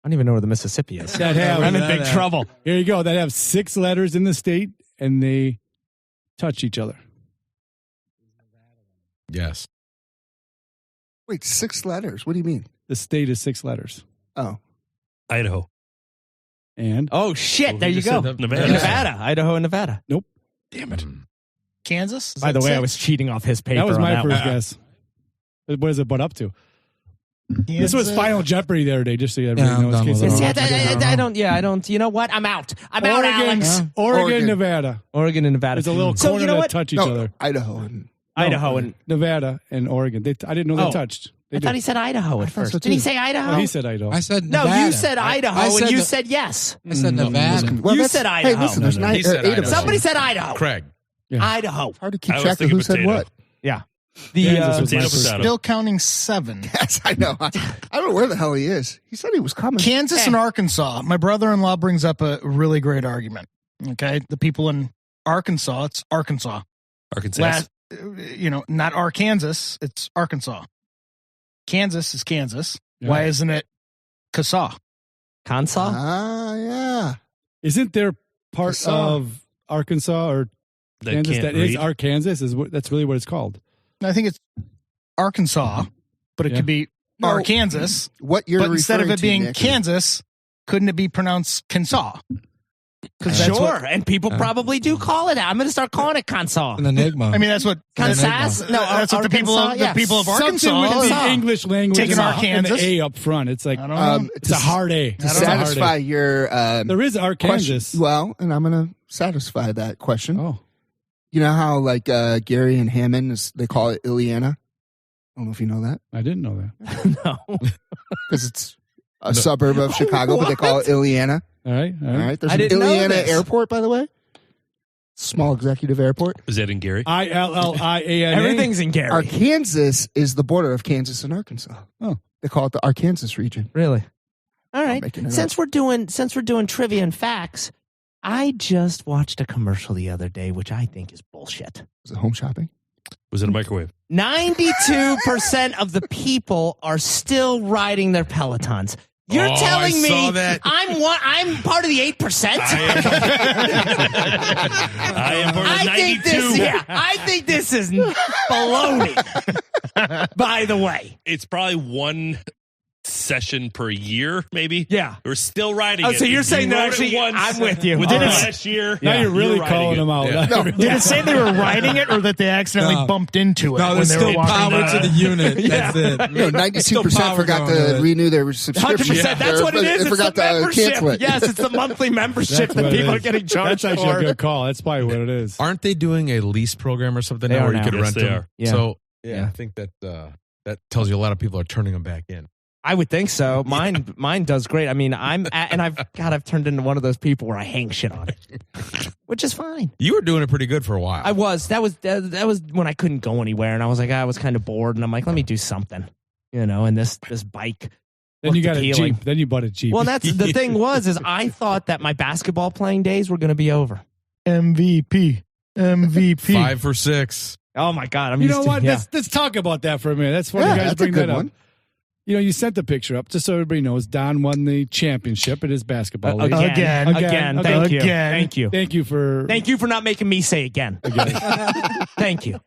I don't even know where the Mississippi is. That have, I'm in big trouble. Here you go. That have 6 letters in the state, and they touch each other. Yes. Wait, 6 letters? What do you mean? The state is 6 letters. Oh. Idaho. And Oh, shit. There you go. Nevada. Nevada. Idaho and Nevada. Damn it. Kansas? Is By the that way, I six? was cheating off his paper. that was on my that first one. guess. What is it but up to? This was Kansas. Final Jeopardy the other day, just so you everybody Yeah, I'm knows. done in case with you it. don't Yeah, know. I don't. You know what? I'm out. I'm out, Alex. Oregon, Nevada. Oregon and Nevada. There's a little So corner you know that what? touch each No, other. Idaho. And Idaho and Nevada and Oregon. I didn't know they Oh. touched. They I did. thought he said Idaho at thought first. so, Did he too. say Idaho? Oh, he said Idaho. I said No, Nevada. you said Idaho, I said and you the- said yes. I said Nevada. You that's- said Hey, Idaho. listen, there's No, no, 9 he said 8 of Idaho. us. Somebody said Idaho. Craig. Yeah. Idaho. Hard to keep I was track of thinking who said potato. what. Yeah. The Kansas was my Potato, first. potato. Still counting 7. Yes, I know. I don't know where the hell he is. He said he was coming. Kansas and Arkansas. My brother-in-law brings up a really great argument. Okay, the people in Arkansas, it's Arkansas. Arkansas. Not Arkansas, it's Arkansas. Kansas is Kansas. Yeah. Why isn't it Kansas? Kansas? Ah, yeah. Isn't there part Arkansas. of Arkansas or That Kansas can't that is read. Arkansas? That's really what it's called. I think it's Arkansas, but it Yeah. could be No. Arkansas. What you're But instead of referring it to, being Nick, Kansas, couldn't it be pronounced Kansas? Because that's Sure. what, And people probably do call it that. I'm going to start calling it Kansas. An enigma. I mean, that's what Kansas? No, that's what the people of Arkansas, the people of Something Arkansas. with Arkansas. the English language Taking and Arkansas. the A up front. It's like I don't know. it's a hard A. to It's a hard A. satisfy your There is Arkansas. question. Well, and I'm going to satisfy that question. Oh, You know how like Gary and Hammond they call it Ileana? I don't know if you know that I didn't know that. No. because it's a suburb of Chicago, but they call it Ileana. All right. All right, there's I an didn't know Ileana this. Airport, by the way. Small executive airport. Is that in Gary? ILLIANA. Everything's in Gary. Arkansas is the border of Kansas and Arkansas. Oh. They call it the Arkansas region. Really? All right. making it Since we're doing trivia and facts, I just watched a commercial the other day, which I think is bullshit. Is it home shopping? Was in a microwave. 92% of the people are still riding their Pelotons. You're telling me I'm part of the 8%? I am part of the 92. I think this is baloney. By the way, it's probably one session per year, maybe. Yeah, we're still riding. So you're saying that actually? I'm with you. Within last year, now you're really calling them out. Yeah. No, did it say they were riding it, or that they accidentally bumped into it? No, when there's they still were power to the unit. That's it. 92% forgot to renew their subscription. 100%. That's what it is. It's the membership. Yes, it's the monthly membership that people are getting charged That's actually a good call. That's probably what it is. Aren't they doing a lease program or something now where you could rent them? Yeah. So I think that that tells you a lot of people are turning them back in. I would think so. Mine does great. I mean, I've turned into one of those people where I hang shit on it, which is fine. You were doing it pretty good for a while. I was. That was when I couldn't go anywhere, and I was like, I was kind of bored, and I'm like, let me do something, And this bike. Then you got a Jeep. Then you bought a Jeep. Well, that's the thing is I thought that my basketball playing days were going to be over. MVP. 5 for 6. Oh my God! You know what? Let's talk about that for a minute. That's funny. You guys bring that up. You sent the picture up just so everybody knows Don won the championship at his basketball league. Again. Thank you. Thank you for not making me say again. Thank you.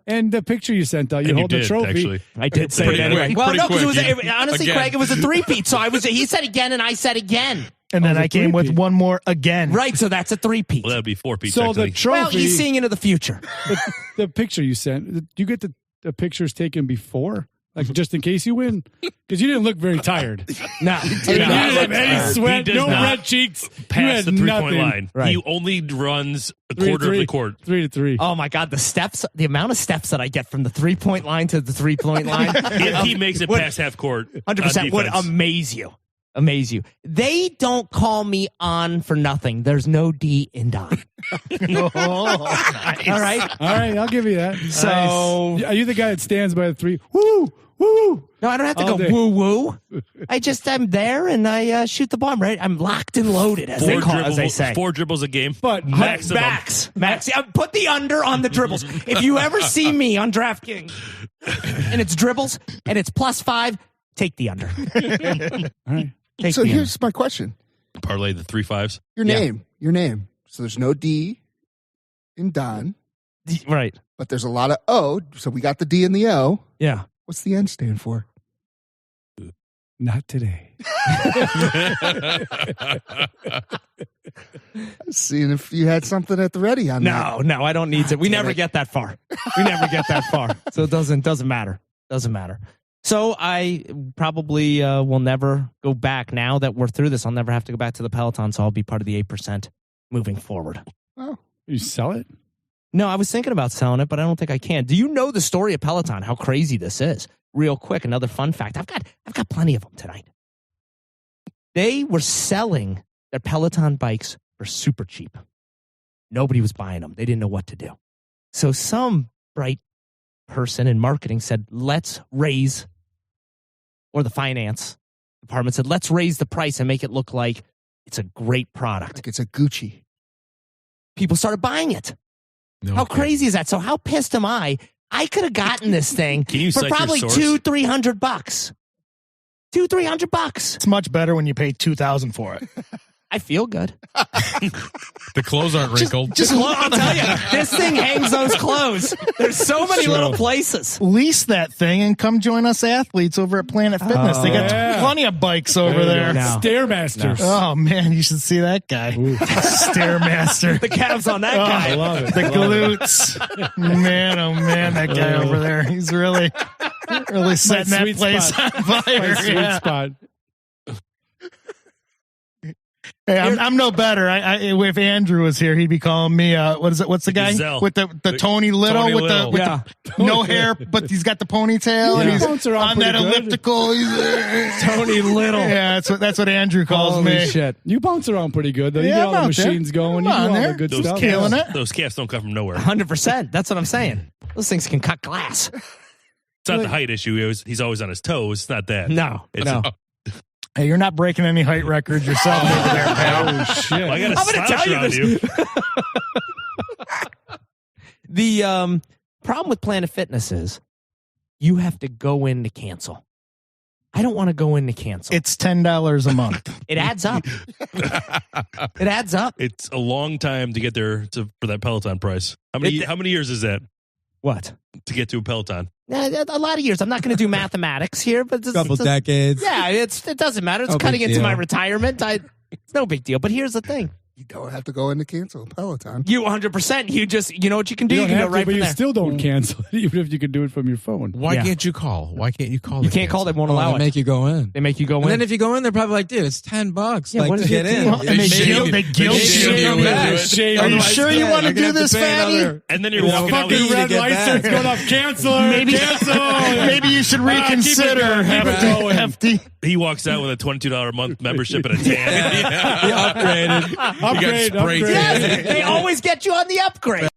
And the picture you sent out, you hold the trophy. Actually. I did say it anyway. Well, no, because honestly, again. Craig, it was a three-peat. So he said again, and I said again. And then I came with one more again. Right, so that's a three-peat. Well, that would be 4-peat. So the trophy. Well, he's seeing into the future. The picture you sent, do you get the pictures taken before? Like, just in case you win? Because you didn't look very tired. No. You didn't have any sweat, no red cheeks. Past the three-point line. Right. He only runs a quarter of the court. 3 to 3. Oh, my God. The amount of steps that I get from the three-point line to the three-point line. If he makes it past half court, 100% would amaze you. They don't call me on for nothing. There's no D in Don. Nice. All right. I'll give you that. So, are you the guy that stands by the 3? Woo! Woo! No, I don't have to go woo woo. I'm there and I shoot the ball. Right, I'm locked and loaded, as they say. 4 dribbles a game, but max. Put the under on the dribbles. If you ever see me on DraftKings and it's dribbles and it's +5, take the under. All right. So here's my question: parlay the 3 5s. Your name. So there's no D in Don, right? But there's a lot of O. So we got the D and the O. Yeah. What's the N stand for? Not today. Seeing if you had something at the ready on that. No, I don't need to. We never get that far. So it doesn't matter. So I probably will never go back. Now that we're through this, I'll never have to go back to the Peloton, so I'll be part of the 8% moving forward. Oh, you sell it? No, I was thinking about selling it, but I don't think I can. Do you know the story of Peloton, how crazy this is? Real quick, another fun fact. I've got plenty of them tonight. They were selling their Peloton bikes for super cheap. Nobody was buying them. They didn't know what to do. So some bright person in marketing said, let's raise, or the finance department said, let's raise the price and make it look like it's a great product. Like it's a Gucci. People started buying it. How crazy is that? So how pissed am I? I could have gotten this thing for probably $200-300. $200-300. It's much better when you pay $2,000 for it. I feel good. The clothes aren't wrinkled. I'll tell you, this thing hangs those clothes. There's so many little places. Lease that thing and come join us athletes over at Planet Fitness. They got plenty of bikes over there. Stairmasters. Oh, man, you should see that guy. Stairmaster. The calves on that guy. I love it. The glutes. Man, oh, man, that guy over there. He's really setting that place on fire. Sweet spot. Hey, I'm no better. If Andrew was here, he'd be calling me. What's the guy Gazelle. with the Tony Little Tony with Little. the no hair, but he's got the ponytail and he's on that elliptical. Tony Little. Yeah, that's what Andrew calls Holy me. Shit, you bounce around pretty good though. You Yeah, get all the I'm out there. machines going. You I'm do on all there. the good Those stuff. Killing it. Those calves don't come from nowhere. 100%. That's what I'm saying. Those things can cut glass. It's not the height issue. He's always on his toes. It's not that. No. Hey, you're not breaking any height records yourself over there, pal. Oh shit! Well, I got a I'm gonna tell slouch you around this. you. Problem with Planet Fitness is you have to go in to cancel. I don't want to go in to cancel. It's $10 a month. It adds up. It adds up. It's a long time to get there for that Peloton price. How many years is that? What? To get to a Peloton? A lot of years. I'm not going to do mathematics here, but a couple decades. Yeah, it doesn't matter. It's No cutting big into deal. my retirement. It's no big deal. But here's the thing. You don't have to go in to cancel Peloton. You 100%. You know what you can do? You You don't can have go right to, but from you there. still don't cancel it, even if you can do it from your phone. Why Yeah. can't you call? Why can't you call? You to can't call. They cancel? won't Oh, allow they it. make you go in. They make you go And in. then if you go in, they're probably like, dude, it's $10 Yeah, like what to is get the in. deal? And And they shame guilt- you. they guilt shame you you into back. it. Are you sure you want to do this, Fatty? And then you're walking out. Fucking to red get light back. starts going off. Cancel. Maybe- Cancel. Maybe you should reconsider. Keep it going. Hefty. He walks out with a $22 a month membership and a tan. He upgraded. Upgrade. sprayed. Upgrade. Yes, they always get you on the upgrade.